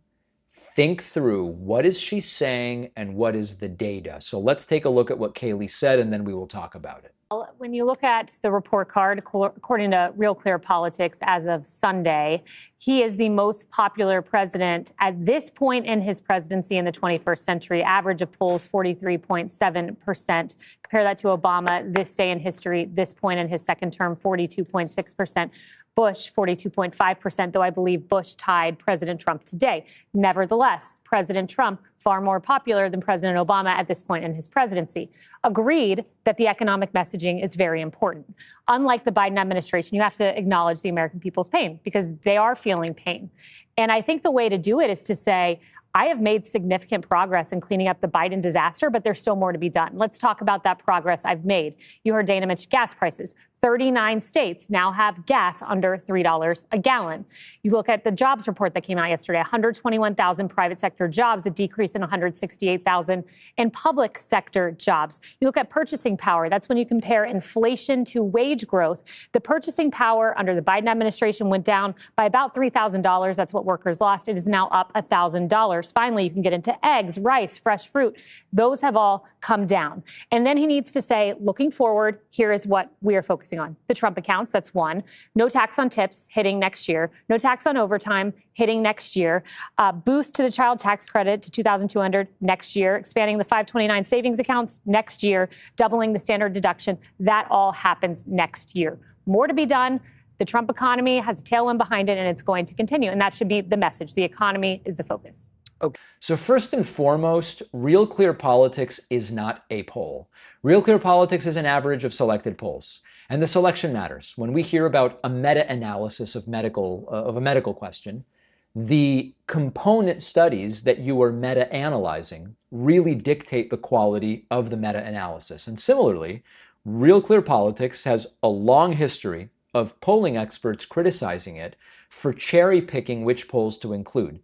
think through what is she saying and what is the data. So let's take a look at what Kayleigh said and then we will talk about it. When you look at the report card, according to Real Clear Politics as of Sunday, he is the most popular president at this point in his presidency in the 21st century. Average of polls 43.7%. Compare that to Obama, this day in history, this point in his second term, 42.6%. Bush, 42.5%, though I believe Bush tied President Trump today. Nevertheless, President Trump, far more popular than President Obama at this point in his presidency. Agreed that the economic messaging is very important. Unlike the Biden administration, you have to acknowledge the American people's pain because they are feeling pain. And I think the way to do it is to say, I have made significant progress in cleaning up the Biden disaster, but there's still more to be done. Let's talk about that progress I've made. You heard Dana mention gas prices. 39 states now have gas under $3 a gallon. You look at the jobs report that came out yesterday, 121,000 private sector jobs, a decrease in 168,000 in public sector jobs. You look at purchasing power. That's when you compare inflation to wage growth. The purchasing power under the Biden administration went down by about $3,000. That's what workers lost. It is now up $1,000. Finally, you can get into eggs, rice, fresh fruit. Those have all come down. And then he needs to say, looking forward, here is what we are focusing on. The Trump accounts, that's one. No tax on tips hitting next year. No tax on overtime hitting next year. Boost to the child tax credit to $2,200 next year. Expanding the 529 savings accounts next year. Doubling the standard deduction. That all happens next year. More to be done. The Trump economy has a tailwind behind it, and it's going to continue. And that should be the message. The economy is the focus. So first and foremost, Real Clear Politics is not a poll. Real Clear Politics is an average of selected polls. And the selection matters. When we hear about a meta-analysis of a medical question, the component studies that you are meta-analyzing really dictate the quality of the meta-analysis. And similarly, Real Clear Politics has a long history of polling experts criticizing it for cherry-picking which polls to include,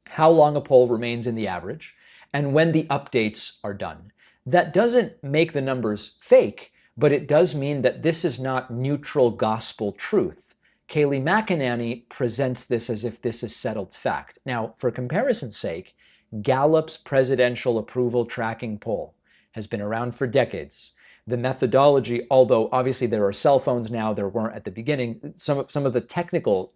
how long a poll remains in the average, and when the updates are done. That doesn't make the numbers fake, but it does mean that this is not neutral gospel truth. Kayleigh McEnany presents this as if this is settled fact. Now, for comparison's sake, Gallup's presidential approval tracking poll has been around for decades. The methodology, although obviously there are cell phones now, there weren't at the beginning, some of the technical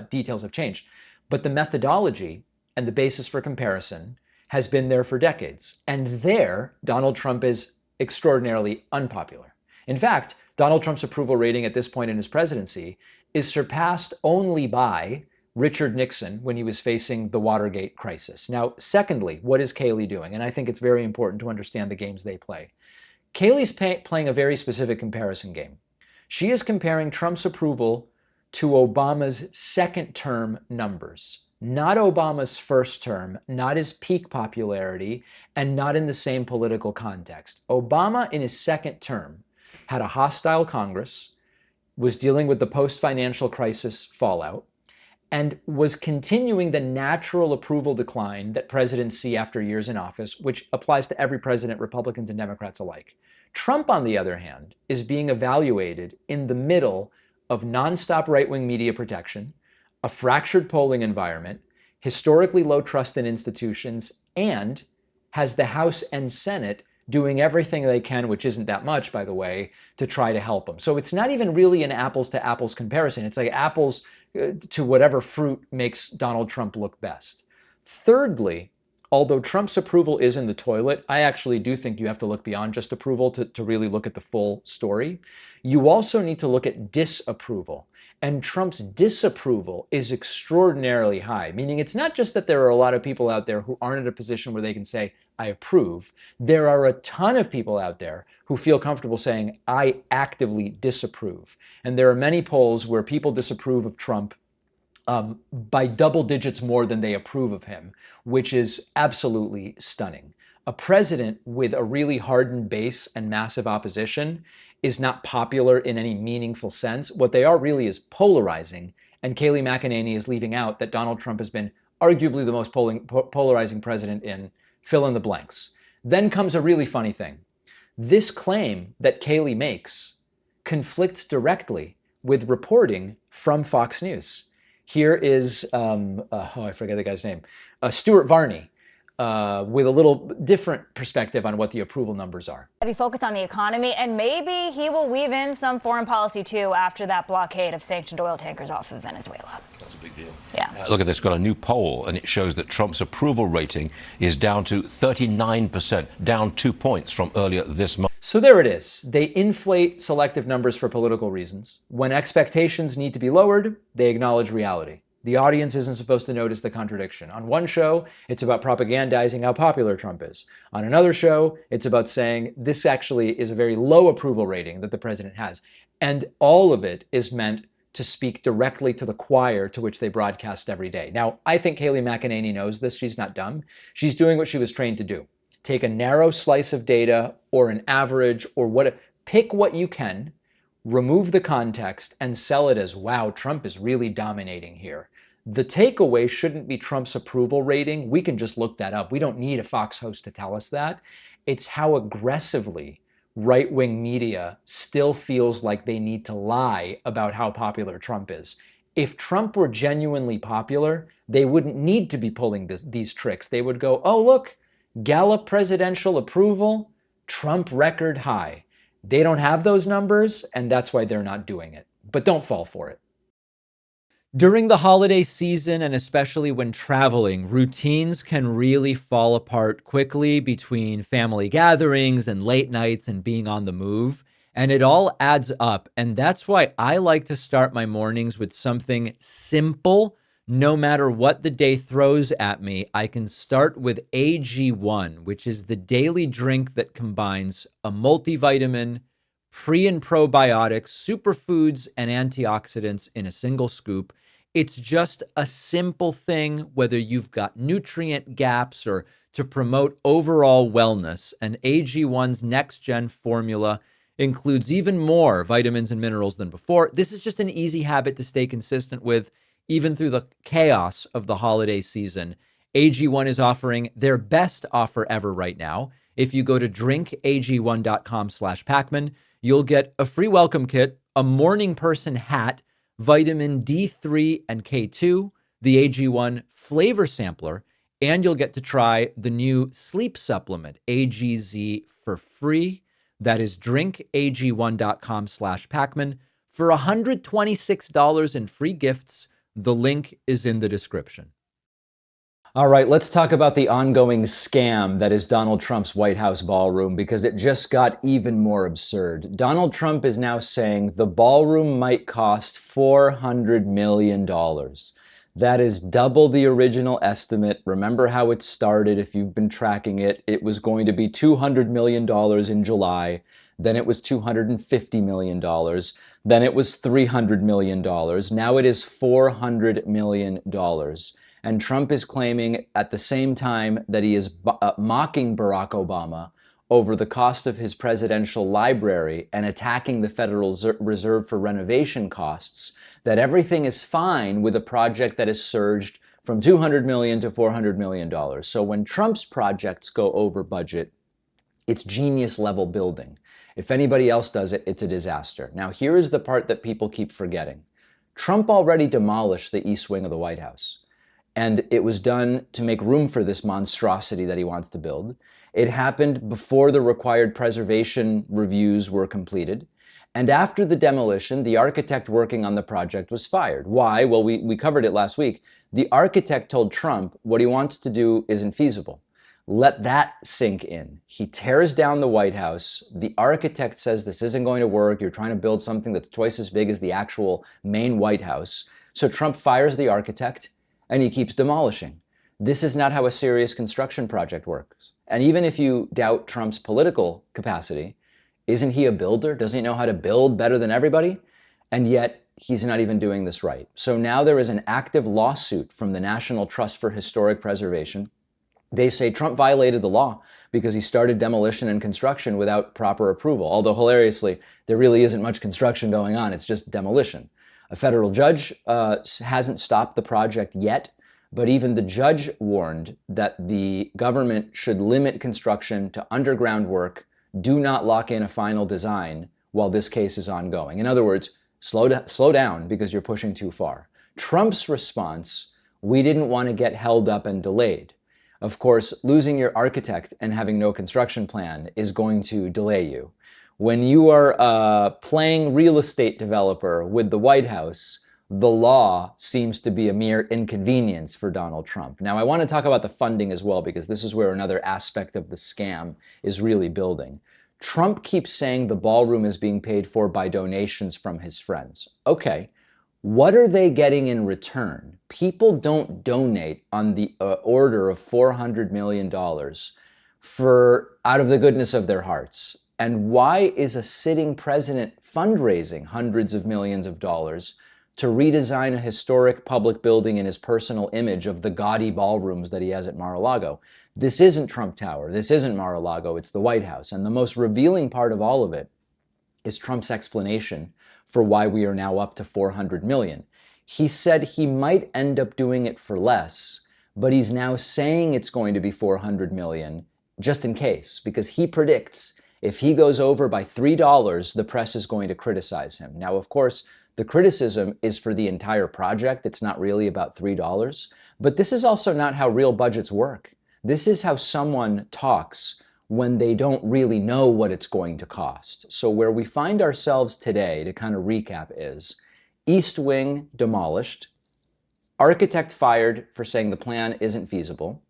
details have changed, but the methodology and the basis for comparison has been there for decades. And there, Donald Trump is extraordinarily unpopular. In fact, Donald Trump's approval rating at this point in his presidency is surpassed only by Richard Nixon when he was facing the Watergate crisis. Now, secondly, what is Kayleigh doing? And I think it's very important to understand the games they play. Kayleigh's playing a very specific comparison game. She is comparing Trump's approval to Obama's second term numbers, not Obama's first term, not his peak popularity, and not in the same political context. Obama in his second term had a hostile Congress, was dealing with the post-financial crisis fallout, and was continuing the natural approval decline that presidents see after years in office, which applies to every president, Republicans and Democrats alike. Trump, on the other hand, is being evaluated in the middle of nonstop right-wing media protection, a fractured polling environment, historically low trust in institutions, and has the House and Senate doing everything they can, which isn't that much, by the way, to try to help them. So it's not even really an apples to apples comparison. It's like apples to whatever fruit makes Donald Trump look best. Thirdly, although Trump's approval is in the toilet, I actually do think you have to look beyond just approval to really look at the full story. You also need to look at disapproval. And Trump's disapproval is extraordinarily high, meaning it's not just that there are a lot of people out there who aren't in a position where they can say, I approve. There are a ton of people out there who feel comfortable saying, I actively disapprove. And there are many polls where people disapprove of Trump by double digits more than they approve of him, which is absolutely stunning. A president with a really hardened base and massive opposition is not popular in any meaningful sense. What they are really is polarizing. And Kayleigh McEnany is leaving out that Donald Trump has been arguably the most polarizing president in fill in the blanks. Then comes a really funny thing. This claim that Kayleigh makes conflicts directly with reporting from Fox News. Here is, I forget the guy's name, Stuart Varney, with a little different perspective on what the approval numbers are. He focused on the economy, and maybe he will weave in some foreign policy too after that blockade of sanctioned oil tankers off of Venezuela. That's a big deal. Yeah. Look at this, got a new poll, and it shows that Trump's approval rating is down to 39%, down 2 points from earlier this month. So there it is. They inflate selective numbers for political reasons. When expectations need to be lowered, they acknowledge reality. The audience isn't supposed to notice the contradiction. On one show, it's about propagandizing how popular Trump is. On another show, it's about saying this actually is a very low approval rating that the president has. And all of it is meant to speak directly to the choir to which they broadcast every day. Now, I think Kayleigh McEnany knows this. She's not dumb. She's doing what she was trained to do. Take a narrow slice of data or an average or pick what you can, remove the context, and sell it as, wow, Trump is really dominating here. The takeaway shouldn't be Trump's approval rating. We can just look that up. We don't need a Fox host to tell us that. It's how aggressively right-wing media still feels like they need to lie about how popular Trump is. If Trump were genuinely popular, they wouldn't need to be pulling these tricks. They would go, oh, look, Gallup presidential approval, Trump record high. They don't have those numbers, and that's why they're not doing it. But don't fall for it. During the holiday season, and especially when traveling, routines can really fall apart quickly between family gatherings and late nights and being on the move. And it all adds up. And that's why I like to start my mornings with something simple, no matter what the day throws at me, I can start with AG1, which is the daily drink that combines a multivitamin, pre and probiotics, superfoods, and antioxidants in a single scoop. It's just a simple thing, whether you've got nutrient gaps or to promote overall wellness. And AG1's next gen formula includes even more vitamins and minerals than before. This is just an easy habit to stay consistent with, even through the chaos of the holiday season. AG1 is offering their best offer ever right now. If you go to drinkag1.com/Pakman, you'll get a free welcome kit, a morning person hat, vitamin D3 and K2, the AG1 flavor sampler, and you'll get to try the new sleep supplement, AGZ, for free. That is drinkag1.com/Pakman for $126 in free gifts. The link is in the description. All right, let's talk about the ongoing scam that is Donald Trump's White House ballroom, because it just got even more absurd. Donald Trump is now saying the ballroom might cost $400 million. That is double the original estimate. Remember how it started, if you've been tracking it. It was going to be $200 million in July. Then it was $250 million. Then it was $300 million. Now it is $400 million. And Trump is claiming at the same time that he is mocking Barack Obama over the cost of his presidential library and attacking the Federal Reserve for renovation costs, that everything is fine with a project that has surged from $200 million to $400 million. So when Trump's projects go over budget, it's genius level building. If anybody else does it, it's a disaster. Now, here is the part that people keep forgetting. Trump already demolished the East Wing of the White House. And it was done to make room for this monstrosity that he wants to build. It happened before the required preservation reviews were completed. And after the demolition, the architect working on the project was fired. Why? Well, we covered it last week. The architect told Trump what he wants to do is infeasible. Let that sink in. He tears down the White House. The architect says this isn't going to work. You're trying to build something that's twice as big as the actual main White House. So Trump fires the architect, and he keeps demolishing. This is not how a serious construction project works. And even if you doubt Trump's political capacity, isn't he a builder? Doesn't he know how to build better than everybody? And yet, he's not even doing this right. So now there is an active lawsuit from the National Trust for Historic Preservation. They say Trump violated the law because he started demolition and construction without proper approval. Although hilariously, there really isn't much construction going on. It's just demolition. A federal judge hasn't stopped the project yet, but even the judge warned that the government should limit construction to underground work. Do not lock in a final design while this case is ongoing. In other words, slow down because you're pushing too far. Trump's response, we didn't want to get held up and delayed. Of course, losing your architect and having no construction plan is going to delay you. When you are playing real estate developer with the White House, the law seems to be a mere inconvenience for Donald Trump. Now, I want to talk about the funding as well, because this is where another aspect of the scam is really building. Trump keeps saying the ballroom is being paid for by donations from his friends. Okay, what are they getting in return? People don't donate on the order of $400 million out of the goodness of their hearts. And why is a sitting president fundraising hundreds of millions of dollars to redesign a historic public building in his personal image of the gaudy ballrooms that he has at Mar-a-Lago? This isn't Trump Tower. This isn't Mar-a-Lago. It's the White House. And the most revealing part of all of it is Trump's explanation for why we are now up to $400 million. He said he might end up doing it for less, but he's now saying it's going to be $400 million just in case, because he predicts if he goes over by $3, the press is going to criticize him. Now, of course, the criticism is for the entire project. It's not really about $3. But this is also not how real budgets work. This is how someone talks when they don't really know what it's going to cost. So where we find ourselves today, to kind of recap, is East Wing demolished, architect fired for saying the plan isn't feasible,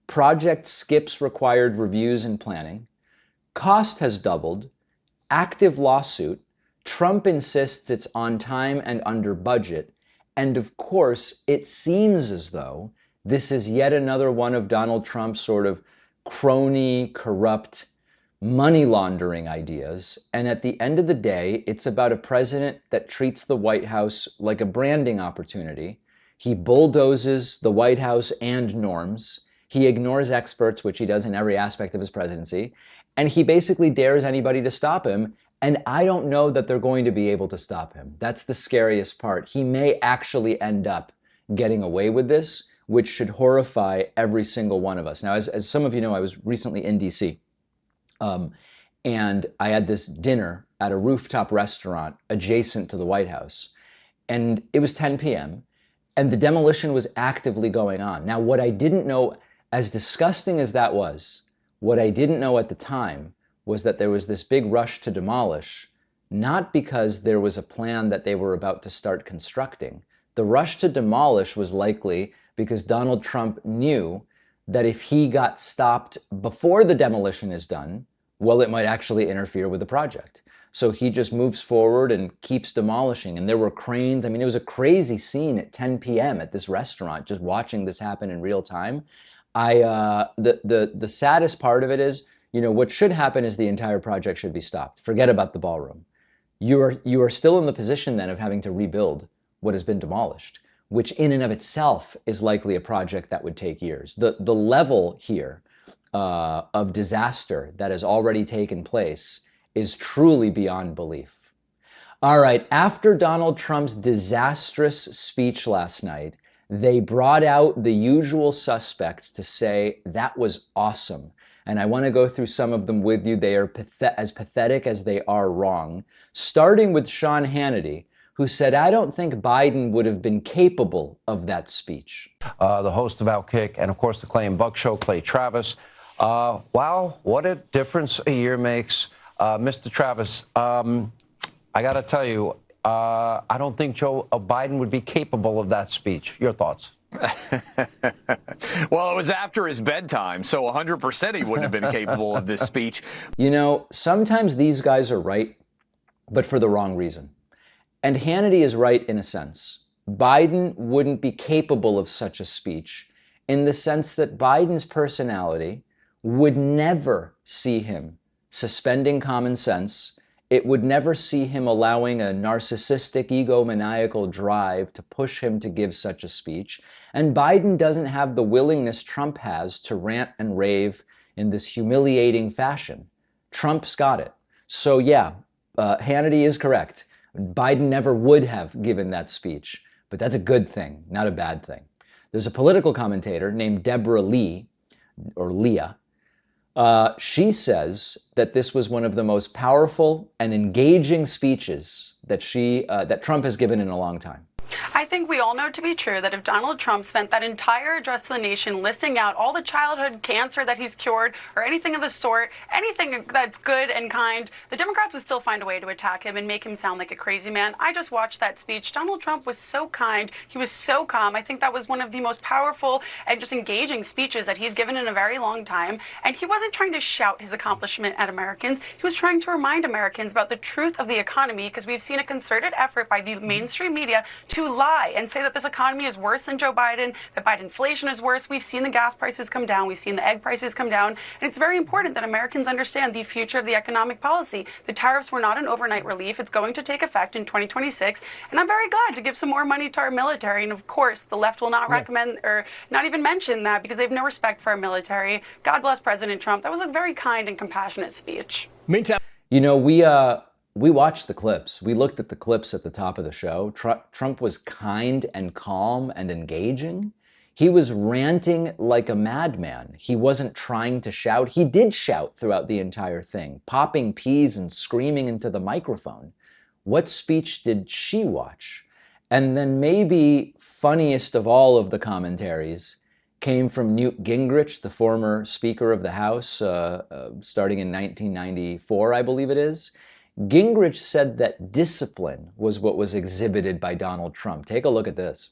project skips required reviews and planning, cost has doubled, active lawsuit, Trump insists it's on time and under budget, And of course, it seems as though this is yet another one of Donald Trump's sort of crony, corrupt, money laundering ideas. And at the end of the day, it's about a president that treats the White House like a branding opportunity. He bulldozes the White House and norms. He ignores experts, which he does in every aspect of his presidency. And he basically dares anybody to stop him. And I don't know that they're going to be able to stop him. That's the scariest part. He may actually end up getting away with this, which should horrify every single one of us. Now, as some of you know, I was recently in DC. And I had this dinner at a rooftop restaurant adjacent to the White House. And it was 10 p.m. and the demolition was actively going on. Now, what I didn't know, as disgusting as that was, what I didn't know at the time was that there was this big rush to demolish, not because there was a plan that they were about to start constructing. The rush to demolish was likely because Donald Trump knew that if he got stopped before the demolition is done, well, it might actually interfere with the project. So he just moves forward and keeps demolishing. And there were cranes. I mean, it was a crazy scene at 10 p.m. at this restaurant, just watching this happen in real time. The saddest part of it is, what should happen is the entire project should be stopped. Forget about the ballroom. You are still in the position then of having to rebuild what has been demolished, which in and of itself is likely a project that would take years. The level here of disaster that has already taken place is truly beyond belief. All right, after Donald Trump's disastrous speech last night, they brought out the usual suspects to say that was awesome. And I want to go through some of them with you. They are as pathetic as they are wrong, starting with Sean Hannity, who said, I don't think Biden would have been capable of that speech. The host of Outkick and, of course, the Clay and Buck Show, Clay Travis. Wow, what a difference a year makes. Mr. Travis, I got to tell you, I don't think Joe Biden would be capable of that speech. Your thoughts? Well, it was after his bedtime, so 100% he wouldn't have been capable of this speech. Sometimes these guys are right, but for the wrong reason. And Hannity is right in a sense. Biden wouldn't be capable of such a speech in the sense that Biden's personality would never see him suspending common sense. It would never see him allowing a narcissistic, egomaniacal drive to push him to give such a speech. And Biden doesn't have the willingness Trump has to rant and rave in this humiliating fashion. Trump's got it. So yeah, Hannity is correct. Biden never would have given that speech, but that's a good thing, not a bad thing. There's a political commentator named Deborah Lee, or Leah. She says that this was one of the most powerful and engaging speeches that Trump has given in a long time. I think we all know to be true that if Donald Trump spent that entire address to the nation listing out all the childhood cancer that he's cured or anything of the sort, anything that's good and kind, the Democrats would still find a way to attack him and make him sound like a crazy man. I just watched that speech. Donald Trump was so kind. He was so calm. I think that was one of the most powerful and just engaging speeches that he's given in a very long time. And he wasn't trying to shout his accomplishment at Americans. He was trying to remind Americans about the truth of the economy, because we've seen a concerted effort by the mainstream media to lie and say that this economy is worse than Joe Biden, that Biden inflation is worse. We've seen the gas prices come down. We've seen the egg prices come down. And it's very important that Americans understand the future of the economic policy. The tariffs were not an overnight relief. It's going to take effect in 2026. And I'm very glad to give some more money to our military. And of course, the left will not recommend or not even mention that because they have no respect for our military. God bless President Trump. That was a very kind and compassionate speech. Meantime, we watched the clips. We looked at the clips at the top of the show. Trump was kind and calm and engaging. He was ranting like a madman. He wasn't trying to shout. He did shout throughout the entire thing, popping peas and screaming into the microphone. What speech did she watch? And then maybe funniest of all of the commentaries came from Newt Gingrich, the former Speaker of the House, starting in 1994, I believe it is. Gingrich said that discipline was what was exhibited by Donald Trump. Take a look at this.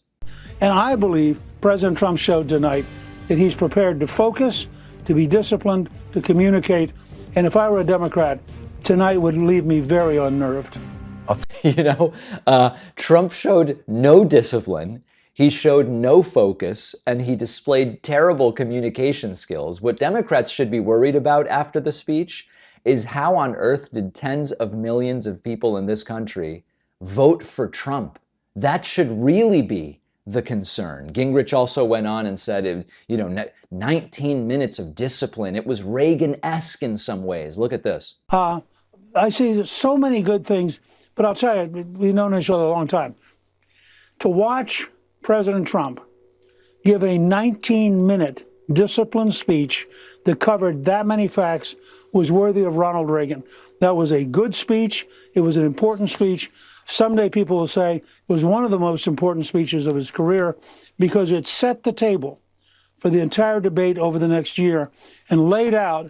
And I believe President Trump showed tonight that he's prepared to focus, to be disciplined, to communicate. And if I were a Democrat, tonight would leave me very unnerved. Trump showed no discipline. He showed no focus, and he displayed terrible communication skills. What Democrats should be worried about after the speech is how on earth did tens of millions of people in this country vote for Trump? That should really be the concern. Gingrich also went on and said, 19 minutes of discipline. It was Reagan-esque in some ways. Look at this. I see so many good things, but I'll tell you, we've known each other a long time. To watch President Trump give a 19-minute disciplined speech that covered that many facts was worthy of Ronald Reagan. That was a good speech. It was an important speech. Someday people will say it was one of the most important speeches of his career because it set the table for the entire debate over the next year and laid out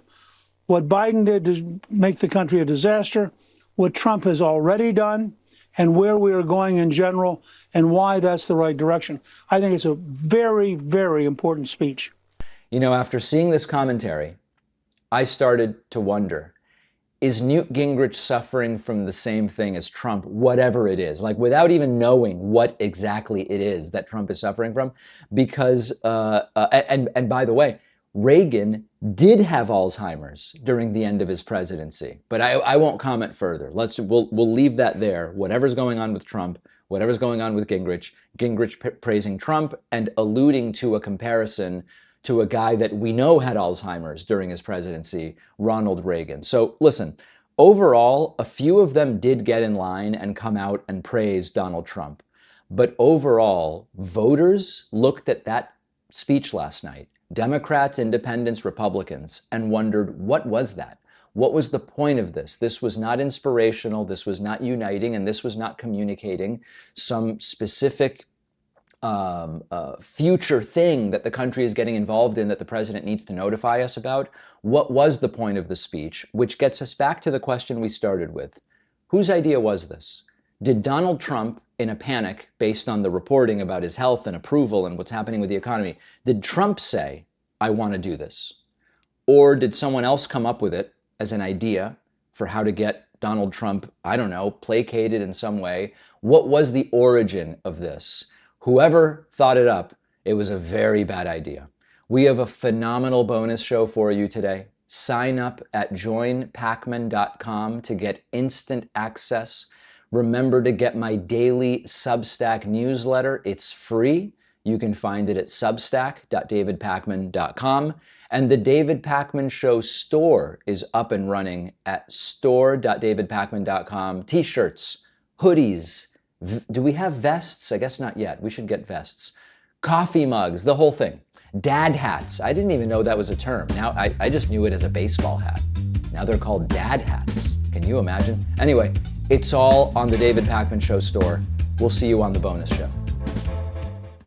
what Biden did to make the country a disaster, what Trump has already done, and where we are going in general, and why that's the right direction. I think it's a very, very important speech. After seeing this commentary, I started to wonder, is Newt Gingrich suffering from the same thing as Trump, whatever it is, without even knowing what exactly it is that Trump is suffering from? Because, and by the way, Reagan did have Alzheimer's during the end of his presidency, but I won't comment further. We'll leave that there. Whatever's going on with Trump, whatever's going on with Gingrich praising Trump and alluding to a comparison to a guy that we know had Alzheimer's during his presidency, Ronald Reagan. So listen, overall, a few of them did get in line and come out and praise Donald Trump. But overall, voters looked at that speech last night, Democrats, Independents, Republicans, and wondered, what was that? What was the point of this? This was not inspirational, this was not uniting, and this was not communicating some specific future thing that the country is getting involved in that the president needs to notify us about. What was the point of the speech? Which gets us back to the question we started with. Whose idea was this? Did Donald Trump, in a panic based on the reporting about his health and approval and what's happening with the economy, did Trump say, I want to do this? Or did someone else come up with it as an idea for how to get Donald Trump, placated in some way? What was the origin of this? Whoever thought it up, it was a very bad idea. We have a phenomenal bonus show for you today. Sign up at joinpakman.com to get instant access. Remember to get my daily Substack newsletter. It's free. You can find it at substack.davidpakman.com. And the David Pakman Show store is up and running at store.davidpakman.com. T-shirts, hoodies. Do we have vests? I guess not yet. We should get vests. Coffee mugs, the whole thing. Dad hats. I didn't even know that was a term. Now I just knew it as a baseball hat. Now they're called dad hats. Can you imagine? Anyway, it's all on the David Pakman Show store. We'll see you on the bonus show.